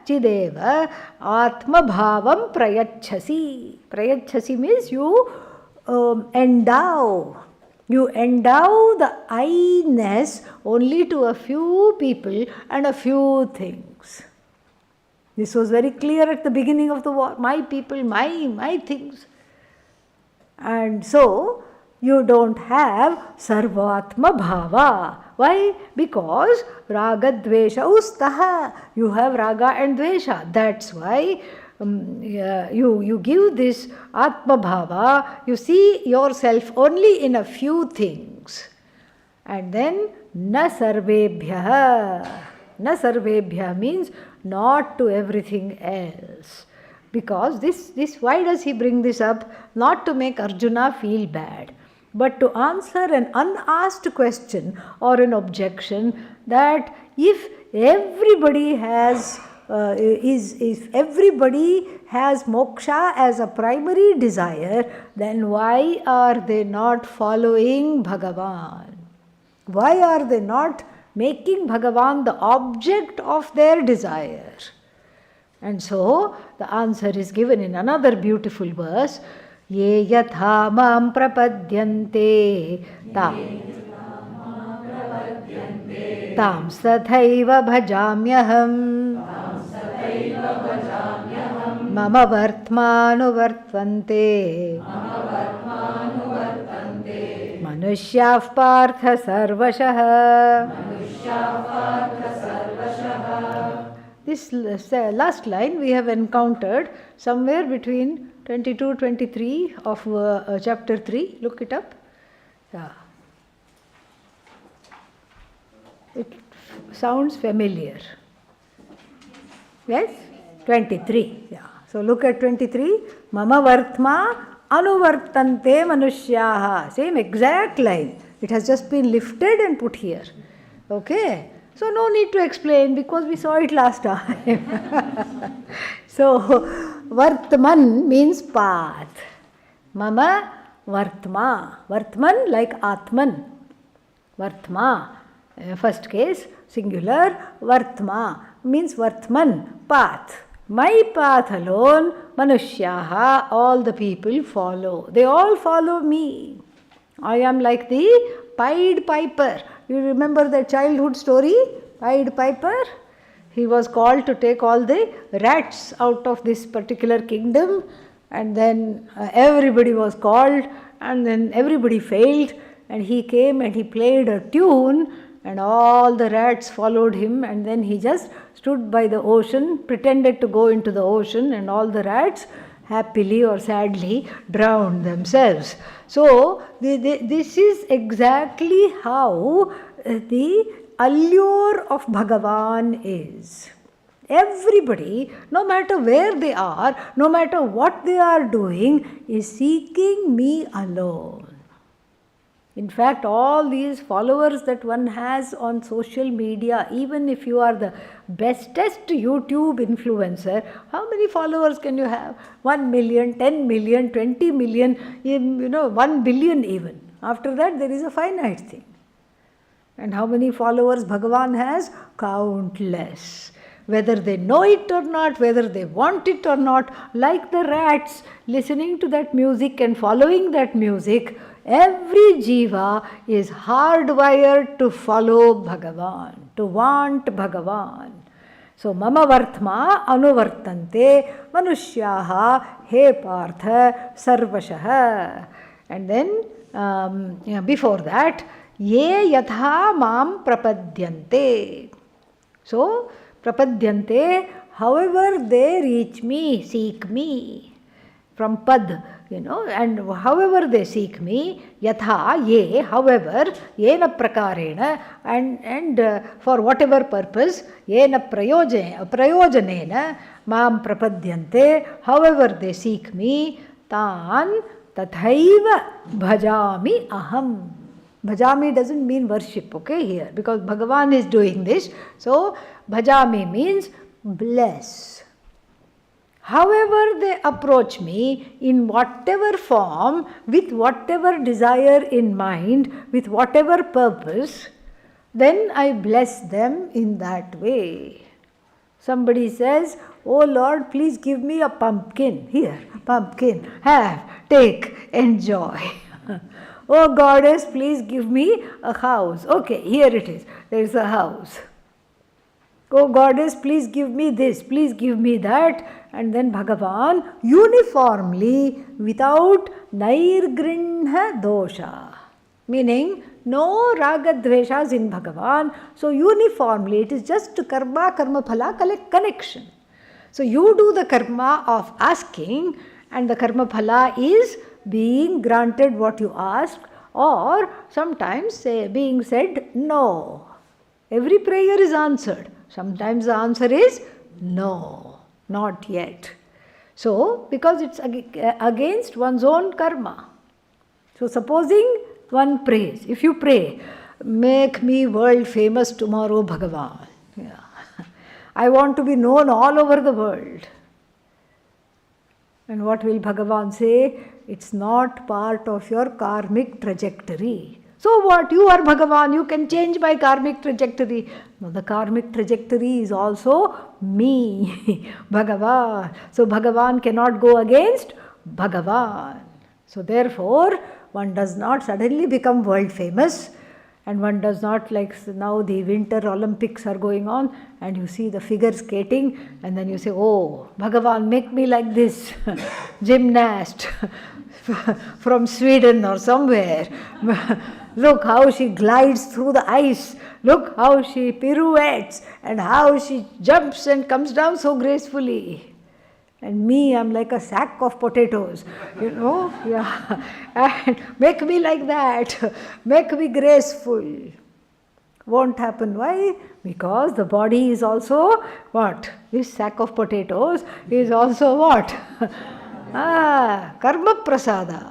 chideva atma bhavam prayachasi. Prayachasi means you endow. You endow the I-ness only to a few people and a few things. This was very clear at the beginning of the war. My people, my things. And so, you don't have sarvatma bhava. Why? Because raga dvesha ustaha. You have raga and dvesha. That's why you give this atma bhava. You see yourself only in a few things. And then na sarvebhyah. Na sarvebhyah means not to everything else. Because this, why does he bring this up? Not to make Arjuna feel bad, but to answer an unasked question or an objection that if everybody has if everybody has moksha as a primary desire, then why are they not following Bhagavan? Why are they not making Bhagavan the object of their desire? And so, the answer is given in another beautiful verse. Ye yatha mam prapadyante tam sathaiva bhajamyaham mama vartmanu vartvante manushyav partha sarvashah. This last line we have encountered somewhere between 22-23 of chapter 3. Look it up. Yeah. It sounds familiar. Yes? 23. Yeah. So look at 23. Mama vartma anuvartante manushyaha. Same exact line. It has just been lifted and put here. Okay? So no need to explain because we saw it last time. So Vartman means path. Mama Vartma. Vartman like Atman. Vartma. First case, singular. Vartma means Vartman, path. My path alone, Manushyaha, all the people follow. They all follow me. I am like the Pied Piper. You remember the childhood story, Pied Piper? He was called to take all the rats out of this particular kingdom, and then everybody was called, and then everybody failed, and he came and he played a tune, and all the rats followed him, and then he just stood by the ocean, pretended to go into the ocean, and all the rats happily or sadly drowned themselves. So, this is exactly how the allure of Bhagavan is. Everybody, no matter where they are, no matter what they are doing, is seeking me alone. In fact, all these followers that one has on social media, even if you are the bestest YouTube influencer, how many followers can you have? 1 million, 10 million, 20 million, 1 billion even. After that, there is a finite thing. And how many followers Bhagavan has? Countless. Whether they know it or not, whether they want it or not, like the rats listening to that music and following that music, every jiva is hardwired to follow Bhagavan, to want Bhagavan. So, mama vartma anuvartante manushyaha he partha sarvashah. And then before that, ye yatha mam prapadyante. So, prapadyante, however they reach me, seek me. From pad, and however they seek me, yatha, ye, however, yena prakarena, and for whatever purpose, yena prayojanena, mam prapadyante, however they seek me, tan tathaiva bhajami aham. Bhajami doesn't mean worship, okay, here, because Bhagavan is doing this. So, bhajami means bless. However they approach me, in whatever form, with whatever desire in mind, with whatever purpose, then I bless them in that way. Somebody says, "Oh Lord, please give me a pumpkin. Here, pumpkin, have, take, enjoy." "Oh Goddess, please give me a house." Okay, here it is. There is a house. "Oh Goddess, please give me this, please give me that." And then Bhagavan uniformly, without nairgrinha dosha, meaning no raga dveshas in Bhagavan. So uniformly, it is just karma phala connection. So you do the karma of asking, and the karma phala is being granted what you ask, or sometimes being said no. Every prayer is answered. Sometimes the answer is no, not yet. So, because it's against one's own karma. So, supposing one prays, if you pray, "Make me world famous tomorrow, Bhagavan. Yeah. I want to be known all over the world." And what will Bhagavan say? It's not part of your karmic trajectory. So what? You are Bhagavan, you can change my karmic trajectory. No, the karmic trajectory is also me, Bhagavan. So Bhagavan cannot go against Bhagavan. So therefore, one does not suddenly become world famous, and one does not, like now the Winter Olympics are going on, and you see the figure skating, and then you say, "Oh, Bhagavan, make me like this gymnast from Sweden or somewhere. Look how she glides through the ice. Look how she pirouettes and how she jumps and comes down so gracefully. And me, I'm like a sack of potatoes, yeah. And make me like that. Make me graceful." Won't happen. Why? Because the body is also what? This sack of potatoes is also what? Karma prasada.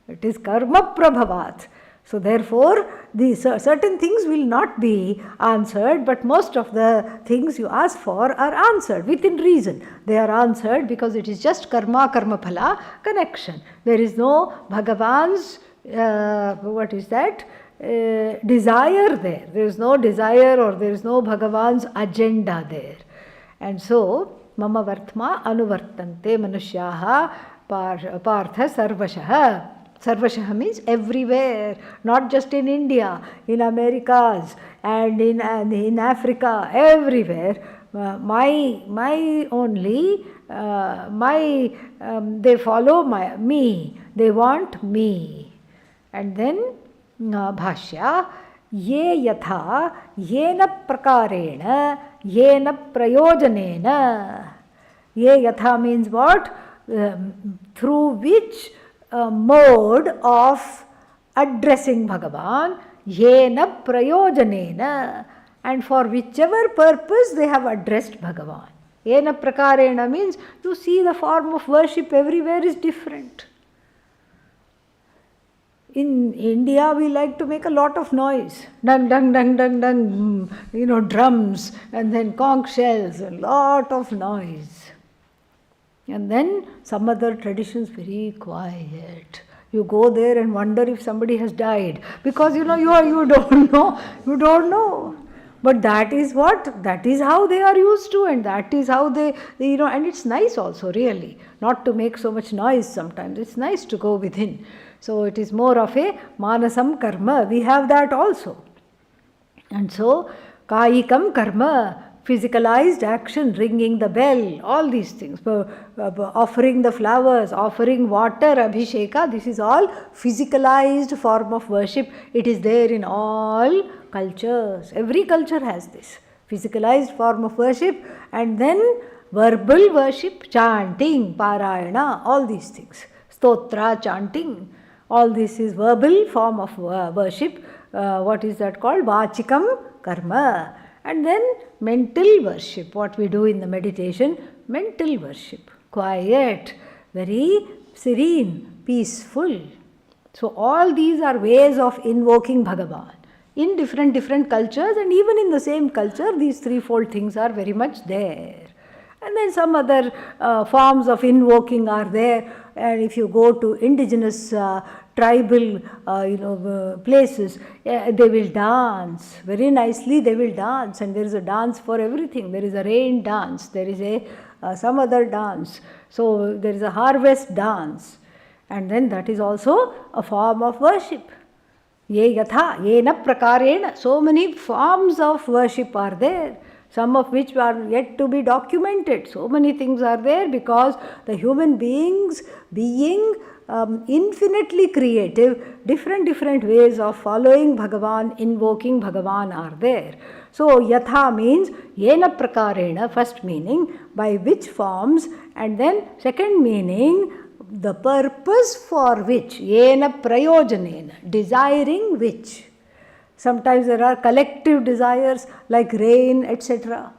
It is karma prabhavat. So therefore, these certain things will not be answered, but most of the things you ask for are answered within reason. They are answered because it is just karma phala connection. There is no Bhagavan's, desire there. There is no desire, or there is no Bhagavan's agenda there. And so, mama vartma anuvartante manushyaha partha sarvashaha. Sarvashaha means everywhere, not just in India, in Americas and in Africa, everywhere. They follow me, they want me. And then Bhashya, ye yatha, yena prakarena, yena prayojanena. Ye yatha means what? Through which mode of addressing Bhagavan, yena prayojanena, and for whichever purpose they have addressed Bhagavan. Yena prakarena means you see the form of worship everywhere is different. In India, we like to make a lot of noise. Dung, dung, dung, dung, dung, drums, and then conch shells, a lot of noise. And then some other traditions, very quiet. You go there and wonder if somebody has died. Because you don't know. But that is how they are used to, and that is how they and it's nice also, really, not to make so much noise sometimes. It's nice to go within. So it is more of a manasam karma. We have that also. And so, kayikam karma, physicalized action, ringing the bell, all these things, offering the flowers, offering water, abhisheka, this is all physicalized form of worship. It is there in all cultures. Every culture has this physicalized form of worship, and then verbal worship, chanting, parayana, all these things. stotra, chanting. All this is verbal form of worship. What is that called? Vachikam karma. And then mental worship, what we do in the meditation, mental worship. Quiet, very serene, peaceful. So all these are ways of invoking Bhagavan. In different cultures, and even in the same culture, these threefold things are very much there. And then some other forms of invoking are there. And if you go to indigenous tribal places, they will dance very nicely. They will dance, and there is a dance for everything. There is a rain dance, there is a some other dance. So there is a harvest dance, and then that is also a form of worship. Ye yatha, yena prakarena. So many forms of worship are there, some of which are yet to be documented. So many things are there because the human beings, being infinitely creative, different ways of following Bhagavan, invoking Bhagavan are there. So yatha means yena prakarena, first meaning by which forms, and then second meaning the purpose for which, yena prayojanena, desiring which. Sometimes there are collective desires like rain, etc.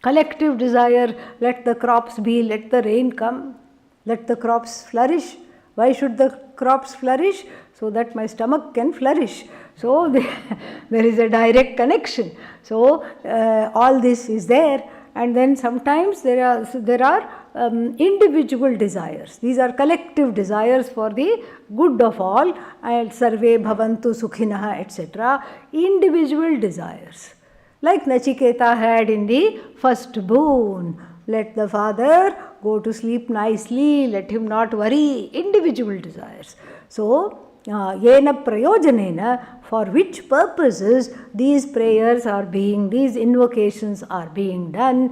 Collective desire, let the crops be, let the rain come, let the crops flourish. Why should the crops flourish? So that my stomach can flourish. So there is a direct connection. So all this is there. And then sometimes there are individual desires. These are collective desires for the good of all, and sarve bhavantu sukhinaha, etc. Individual desires. Like Nachiketa had in the first boon. Let the father go to sleep nicely, let him not worry. Individual desires. So, yena prayojanena, for which purposes these prayers are being, these invocations are being done.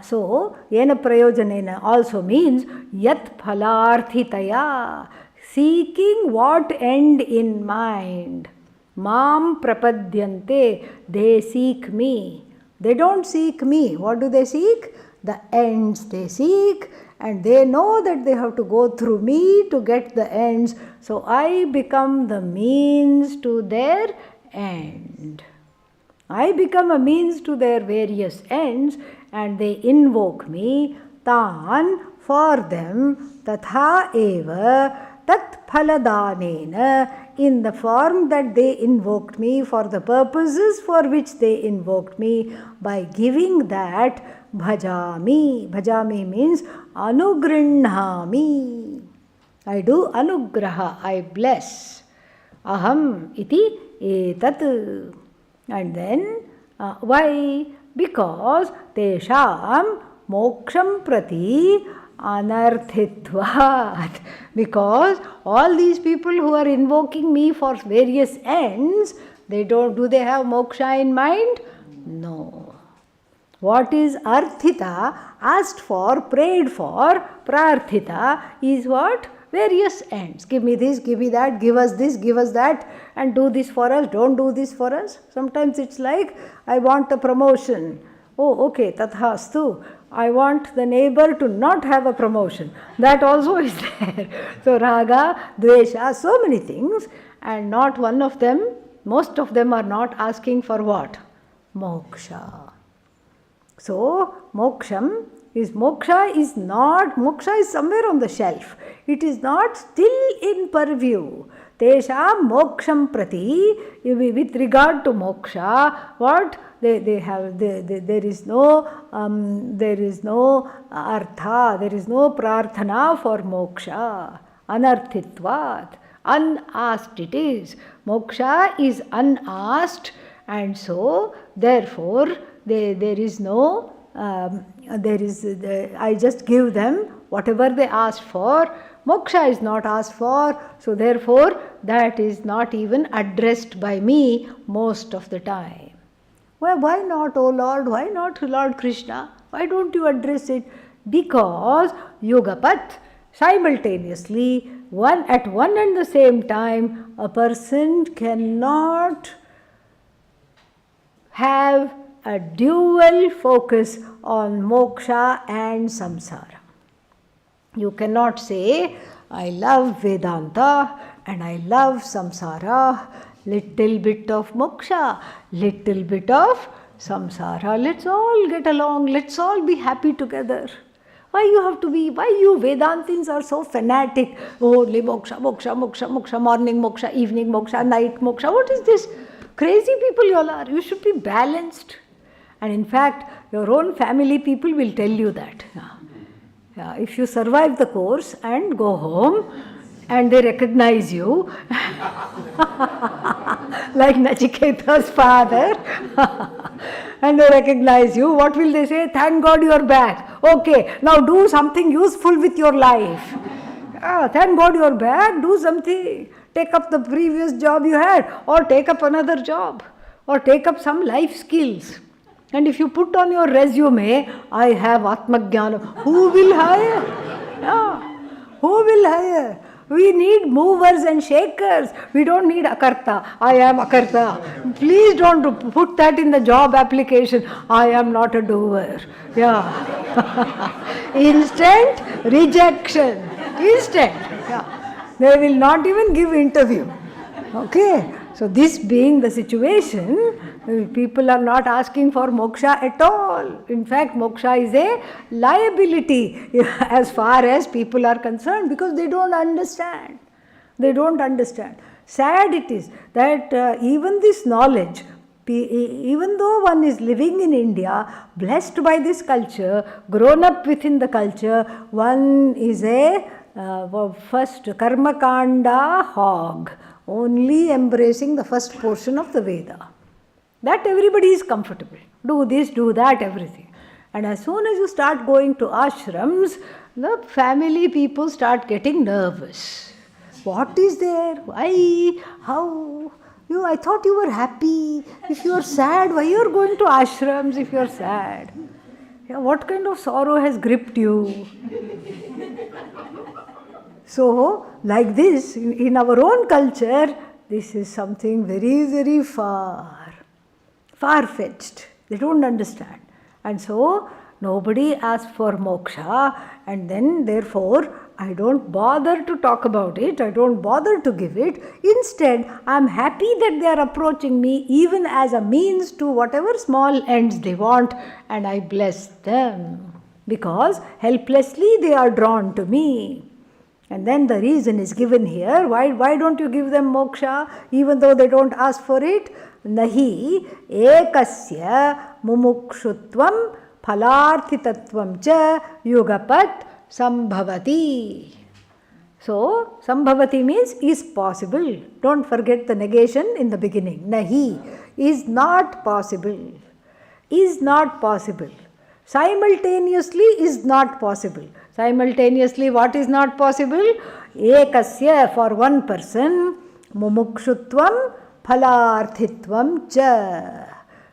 So, yena prayojanena also means yat phalarthitaya, seeking what end in mind. Mam prapadyante, they seek me. They don't seek me. What do they seek? The ends they seek, and they know that they have to go through me to get the ends. So I become the means to their end. I become a means to their various ends, and they invoke me, tan, for them, tatha eva, tat phaladanena, in the form that they invoked me, for the purposes for which they invoked me, by giving that, bhajami. Bhajami means anugrinhami. I do anugraha, I bless. Aham iti etat. And then, why? Because tesham moksham prati anarthitvat. Because all these people who are invoking me for various ends, do they have moksha in mind? No. What is arthita, asked for, prayed for, prarthita, is what? Various ends. Give me this, give me that, give us this, give us that, and do this for us, don't do this for us. Sometimes it's like, I want a promotion. Oh, okay, tathastu. I want the neighbor to not have a promotion. That also is there. So raga, dvesha, so many things, and not one of them, most of them are not asking for what? Moksha. So moksha is somewhere on the shelf. It is not still in purview. Tesham moksham prati, with regard to moksha, what? There is no artha, there is no prarthana for moksha. Anarthitvat, unasked it is. Moksha is unasked, and so therefore there is no, I just give them whatever they ask for. Moksha is not asked for, so therefore that is not even addressed by me most of the time. Well, why not, O Lord? Why not Lord Krishna? Why don't you address it? Because Yugapat, simultaneously, at one and the same time, a person cannot have a dual focus on moksha and samsara. You cannot say, I love Vedanta and I love samsara. Little bit of moksha, little bit of samsara. Let's all get along, let's all be happy together. Why you Vedantins are so fanatic? Only moksha, moksha, moksha, moksha, morning moksha, evening moksha, night moksha. What is this? Crazy people you all are. You should be balanced. And in fact, your own family people will tell you that. Yeah, if you survive the course and go home and they recognize you, like Nachiketa's father, and they recognize you, what will they say? Thank God you are back. Okay, now do something useful with your life. Thank God you are back, do something. Take up the previous job you had, or take up another job, or take up some life skills. And if you put on your resume, I have Atmajnana, who will hire? Who will hire? We need movers and shakers. We don't need Akarta. I am Akarta. Please don't put that in the job application. I am not a doer. Instant rejection. Instant. They will not even give interview. Okay. So this being the situation, people are not asking for moksha at all. In fact, moksha is a liability as far as people are concerned, because they don't understand. They don't understand. Sad it is that even this knowledge, even though one is living in India, blessed by this culture, grown up within the culture, one is a first karmakanda hog, only embracing the first portion of the Veda. That everybody is comfortable. Do this, do that, everything. And as soon as you start going to ashrams, the family people start getting nervous. What is there? Why? How? I thought you were happy. If you are sad, why you are going to ashrams if you are sad? What kind of sorrow has gripped you? So, like this, in our own culture, this is something very, very far-fetched. They don't understand. And so, nobody asks for moksha, and then therefore, I don't bother to talk about it, I don't bother to give it. Instead, I am happy that they are approaching me even as a means to whatever small ends they want, and I bless them. Because helplessly they are drawn to me. And then the reason is given here. Why don't you give them moksha even though they don't ask for it? Nahi ekasya mumukshutvam phalarthitatvam cha yugapat sambhavati. So, sambhavati means is possible. Don't forget the negation in the beginning. Nahi is not possible. Is not possible. Simultaneously is not possible. Simultaneously, what is not possible? Ekasya, for one person, mumukshutvam phalarthitvam cha.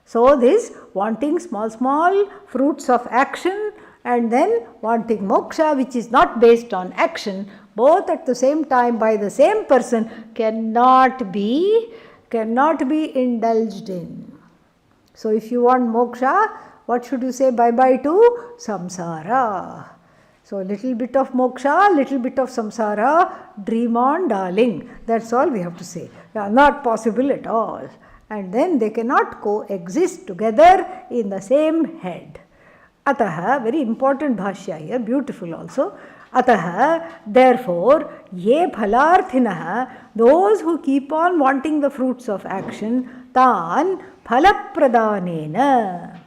So this wanting small fruits of action, and then wanting moksha, which is not based on action, both at the same time by the same person, cannot be indulged in. So if you want moksha, what should you say bye-bye to? Samsara. So little bit of moksha, little bit of samsara, dream on darling. That's all we have to say. Not possible at all. And then they cannot coexist together in the same head. Ataha, very important bhashya here, beautiful also. Ataha, therefore, ye phalarthinaha, those who keep on wanting the fruits of action, tan phalapradanena.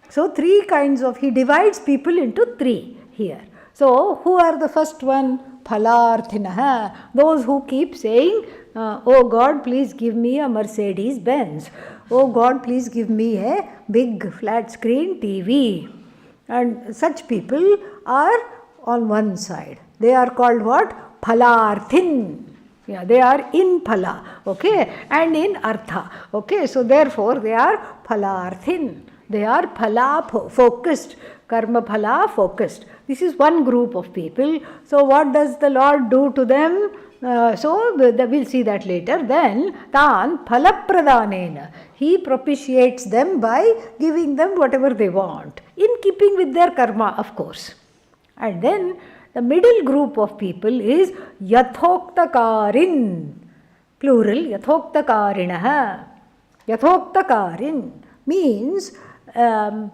So three kinds of, he divides people into three here. So who are the first one? Phalarthinaha, those who keep saying, oh God, please give me a Mercedes Benz. Oh God, please give me a big flat screen TV. And such people are on one side. They are called what? Phalarthin. They are in phala, okay, and in artha, okay. So therefore they are phalarthin. They are phala focused, karma phala focused. This is one group of people. So what does the Lord do to them? We'll see that later. Then, tan phalapradanena. He propitiates them by giving them whatever they want, in keeping with their karma, of course. And then, The middle group of people is Yathoktakarin, plural Yathoktakarinah. Yathoktakarin means Shastre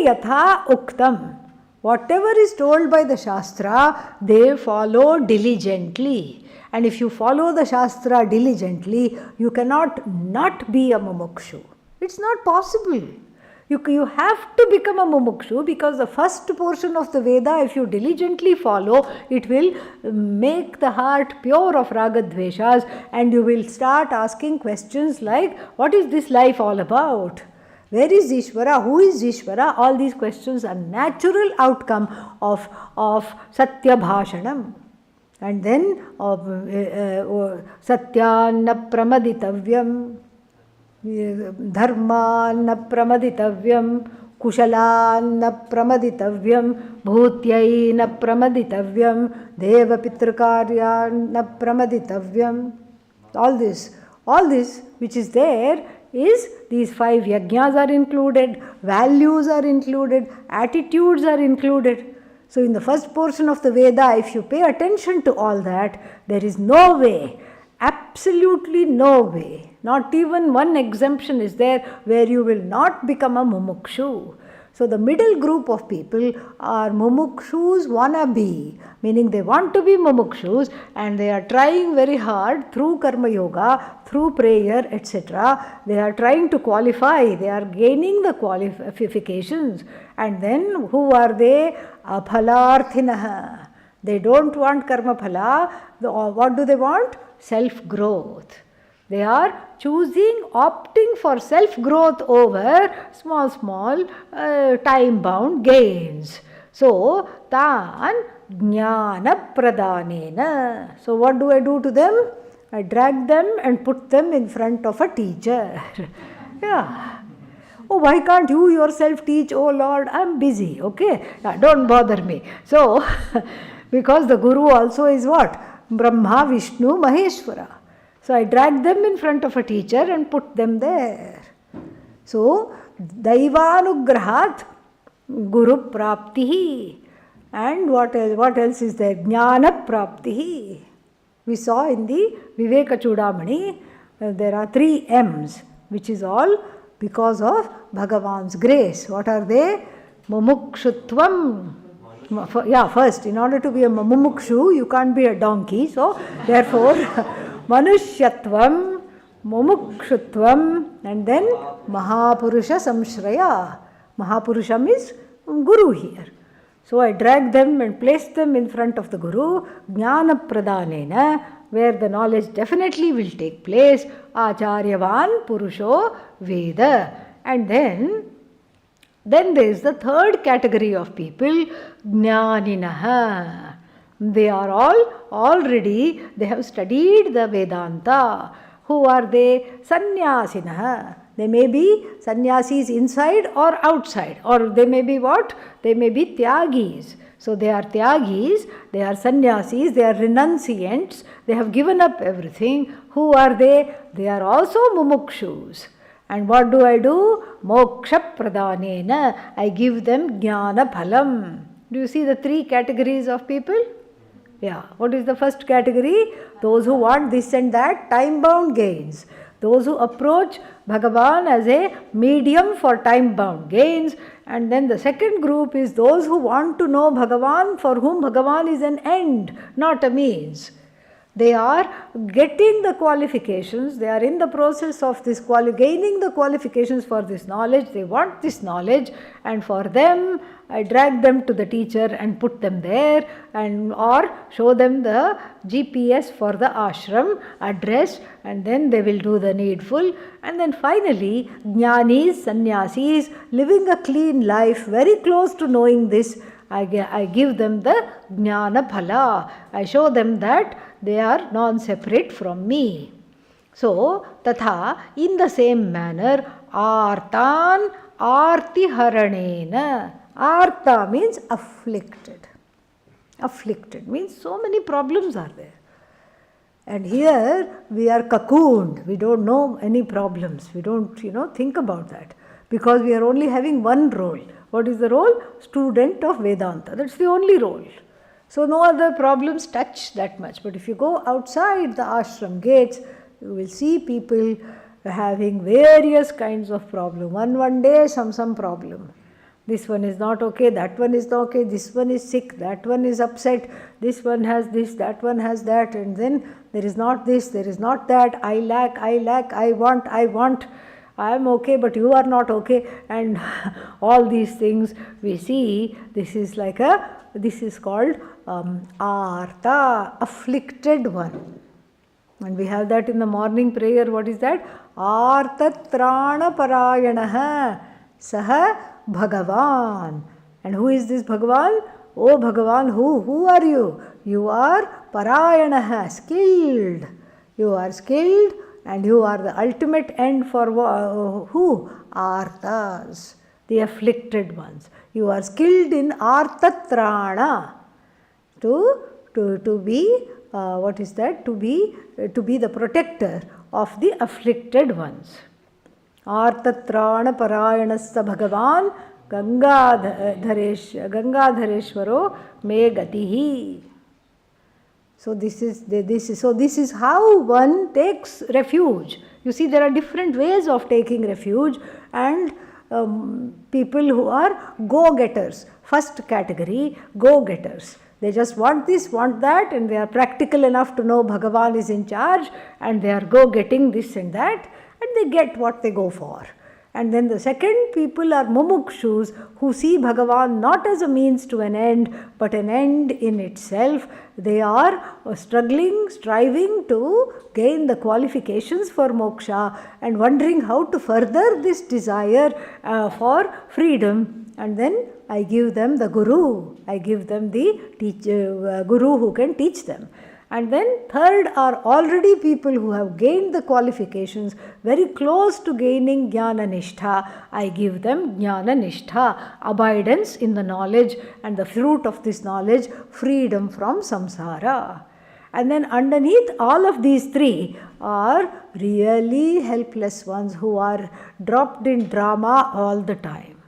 Yatha Uktam. Whatever is told by the Shastra, they follow diligently. And if you follow the Shastra diligently, you cannot not be a mumukshu. It's not possible. You have to become a mumukshu because the first portion of the Veda, if you diligently follow, it will make the heart pure of ragadveshas, and you will start asking questions like, what is this life all about? Where is Ishvara? Who is Ishvara? All these questions are natural outcome of Satya Bhashanam. And then Satyanna Pramaditavyam, Dharmanna Pramaditavyam, Kushalanna Pramaditavyam, Bhutyaina Pramaditavyam, Deva Pitrakaryanna Pramaditavyam. All this which is there is these 5 yajnas are included, values are included, attitudes are included. So in the first portion of the Veda, if you pay attention to all that, there is no way, absolutely no way, not even one exemption is there where you will not become a mumukshu. So the middle group of people are mumukshus wannabe, meaning they want to be mumukshus and they are trying very hard through karma yoga, through prayer, etc. They are trying to qualify, they are gaining the qualifications. And then who are they? Aphalarthinah. They don't want karma phala. What do they want? Self-growth. They are opting for self-growth over small time-bound gains. So, tan jnana pradhanena. So, what do I do to them? I drag them and put them in front of a teacher. Yeah. Oh, why can't you yourself teach? Oh Lord, I'm busy. Okay, don't bother me. So, because the Guru also is what? Brahma, Vishnu, Maheshwara. So I drag them in front of a teacher and put them there. So, Daivanugrahat Guru Praptihi. And what else is there? Jnana Praptihi. We saw in the Viveka Chudamani, there are 3 M's, which is all because of Bhagavan's grace. What are they? Mumukshutvam. First, in order to be a mumukshu, you can't be a donkey. So, therefore, Manushyatvam, Mumukshutvam, and then Mahapurusha Samshraya. Mahapurusham is Guru here. So I drag them and place them in front of the Guru, Jnana Pradhanena, where the knowledge definitely will take place, Acharyavan Purusho Veda. And then there is the third category of people, Jnaninaha. They are all already, they have studied the Vedanta. Who are they? Sannyasinaha. They may be sannyasis inside or outside, or they may be what? They may be tyagis. So they are tyagis, they are sannyasis, they are renunciants, they have given up everything. Who are they? They are also mumukshus. And what do? Moksha pradhanena. I give them jnana phalam. Do you see the 3 categories of people? Yeah. What is the first category? Those who want this and that, time-bound gains. Those who approach Bhagavan as a medium for time-bound gains. And then the second group is those who want to know Bhagavan, for whom Bhagavan is an end, not a means. They are getting the qualifications, they are in the process of this gaining the qualifications for this knowledge, they want this knowledge, and for them I drag them to the teacher and put them there, and or show them the GPS for the ashram address, and then they will do the needful. And then finally, jnanis, sannyasis, living a clean life, very close to knowing this, I give them the jnana phala. I show them that they are non-separate from me. So, tatha, in the same manner, artan artiharanena. Arta means afflicted. Afflicted means so many problems are there. And here we are cocooned. We don't know any problems. We don't, think about that. because we are only having one role. What is the role? Student of Vedanta. That's the only role. So no other problems touch that much. But if you go outside the ashram gates, you will see people having various kinds of problem. One day some problem. This one is not okay, that one is not okay, this one is sick, that one is upset, this one has this, that one has that, and then there is not this, there is not that, I lack, I want, I am okay but you are not okay, and all these things we see. This is called Artha, afflicted one. And we have that in the morning prayer. What is that? Artatrana parayanaha saha Bhagavan. And who is this Bhagavan? Oh Bhagavan, who are you? You are parayanaha, skilled. You are skilled and you are the ultimate end for who? Arthas, the afflicted ones. You are skilled in Artatrana to be what is that? To be the protector of the afflicted ones. Artatrana parayanassa Bhagavan Gangadhareshwaro me gatihi. So this is how one takes refuge. You see, there are different ways of taking refuge, and people who are go-getters. First category, go-getters. They just want this, want that, and they are practical enough to know Bhagavan is in charge, and they are go-getting this and that, and they get what they go for. And then the second people are mumukshus, who see Bhagavan not as a means to an end, but an end in itself. They are struggling, striving to gain the qualifications for moksha and wondering how to further this desire for freedom. And then I give them the guru. I give them the guru who can teach them. And then third are already people who have gained the qualifications, very close to gaining jnana nishtha. I give them jnana nishtha, abidance in the knowledge, and the fruit of this knowledge, freedom from samsara. And then underneath all of these three are really helpless ones who are dropped in drama all the time.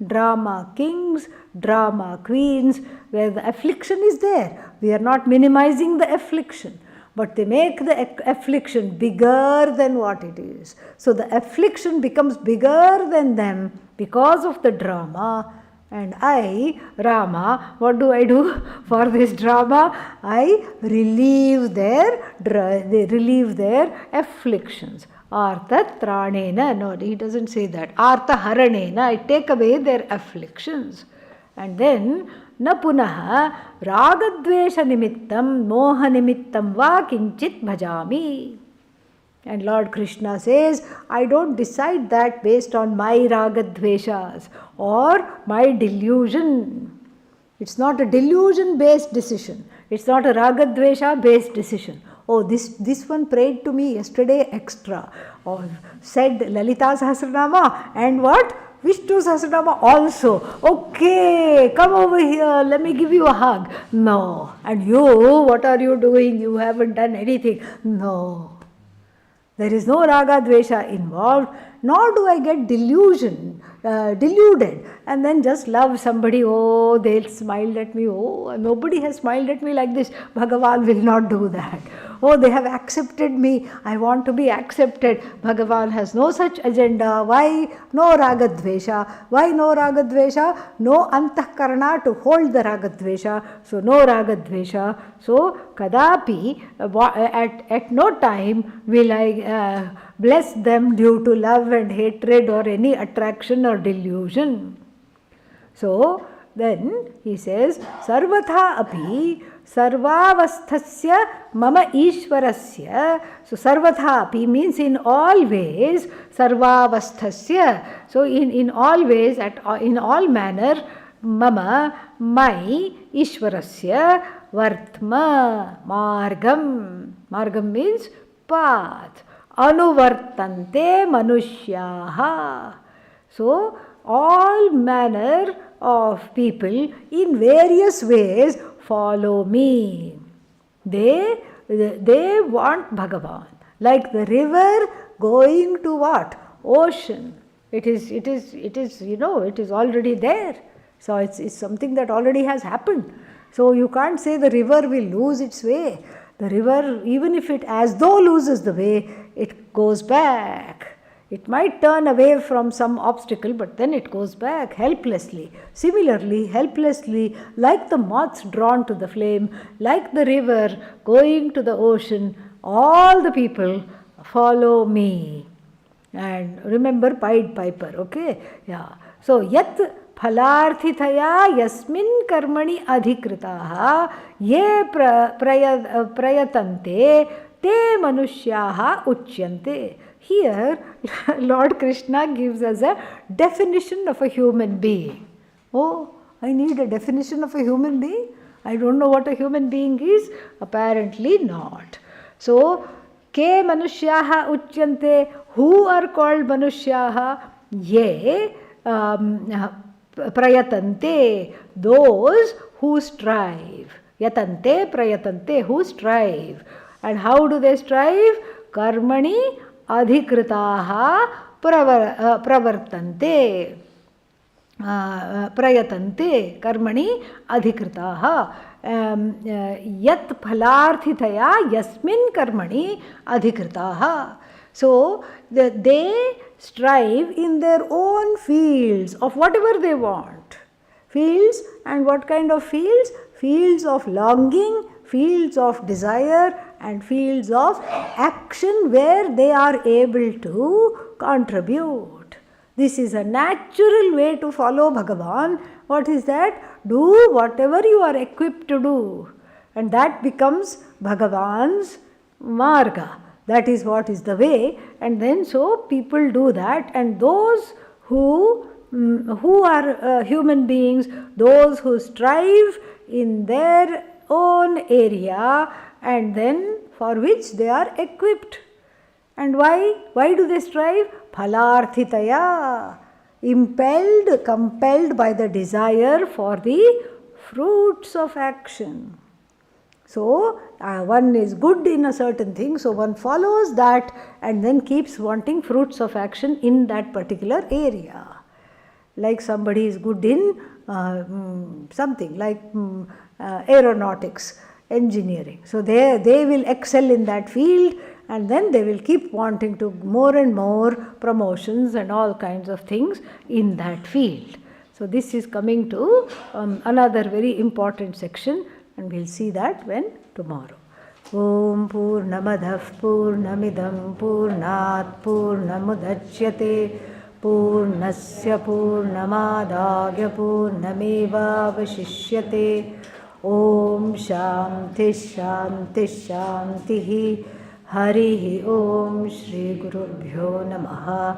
Drama kings, drama queens, where the affliction is there. We are not minimizing the affliction, but they make the affliction bigger than what it is. So the affliction becomes bigger than them because of the drama. And I, Rama, what do I do for this drama? I relieve their afflictions. Artha tranena, no, he doesn't say that. Artha haranena, I take away their afflictions. And then, na punaha ragadvesha nimittam moha nimittam va kinchit bhajami. And Lord Krishna says, I don't decide that based on my ragadveshas or my delusion. It's not a delusion-based decision. It's not a ragadvesha-based decision. Oh, this one prayed to me yesterday extra, or said Lalita Sahasranama, and what? Vishnu Sahasranama also. Okay, come over here, let me give you a hug. No. And you, what are you doing? You haven't done anything. No. There is no raga dvesha involved, nor do I get deluded, and then just love somebody. Oh, they smiled at me. Oh, nobody has smiled at me like this. Bhagavan will not do that. Oh, they have accepted me. I want to be accepted. Bhagavan has no such agenda. Why? No raga dvesha. Why no raga dvesha? No antahkarana to hold the raga dvesha. So no raga dvesha. So kadapi, at no time will I bless them due to love and hatred or any attraction or delusion. So then he says, Sarvatha api sarvavasthasya mama ishvarasya. So sarvatha api means in all ways, sarvavasthasya. So in all ways, in all manner, mama, my, ishvarasya, vartma, margam. Margam means path. Anuvartante manushyaha. So all manner of people in various ways follow me. They want Bhagavan. Like the river going to what? Ocean. It is, it is already there. So it's something that already has happened. So you can't say the river will lose its way. The river, even if it as though loses the way, it goes back. It might turn away from some obstacle, but then it goes back helplessly. Similarly, helplessly, like the moths drawn to the flame, like the river going to the ocean, all the people follow me. And remember Pied Piper, okay? Yeah. So, yat phalarthithaya yasmin karmani adhikritaha ye prayatante te manushyaha uchyante. Here, Lord Krishna gives us a definition of a human being. Oh, I need a definition of a human being? I don't know what a human being is? Apparently not. So, ke manushyaha uchyante, who are called manushyaha? Ye prayatante, those who strive. Yatante prayatante, who strive. And how do they strive? Karmani adhikritaha pravartante. Prayatante karmani adhikritaha. Yat phalarthitaya yasmin karmani adhikritaha. So they strive in their own fields of whatever they want. Fields, and what kind of fields? Fields of longing, fields of desire, and fields of action where they are able to contribute. This is a natural way to follow Bhagavan. What is that? Do whatever you are equipped to do. And that becomes Bhagavan's marga. That is what is the way. And then so people do that. And those who are human beings, those who strive in their own area, and then for which they are equipped. And why? Why do they strive? Phalarthitaya, impelled, compelled by the desire for the fruits of action. So, one is good in a certain thing, so one follows that and then keeps wanting fruits of action in that particular area. Like somebody is good in something like aeronautics, engineering. So they will excel in that field, and then they will keep wanting to more and more promotions and all kinds of things in that field. So this is coming to another very important section, and we'll see that when tomorrow. Om Purnamadav Purnamidam Purnat Purnamudachyate Purnasya Purnamadagya Purnameva Vashishyate. Om Shanti Shanti Shanti. Harihi Om Shri Gurubhyo Namaha.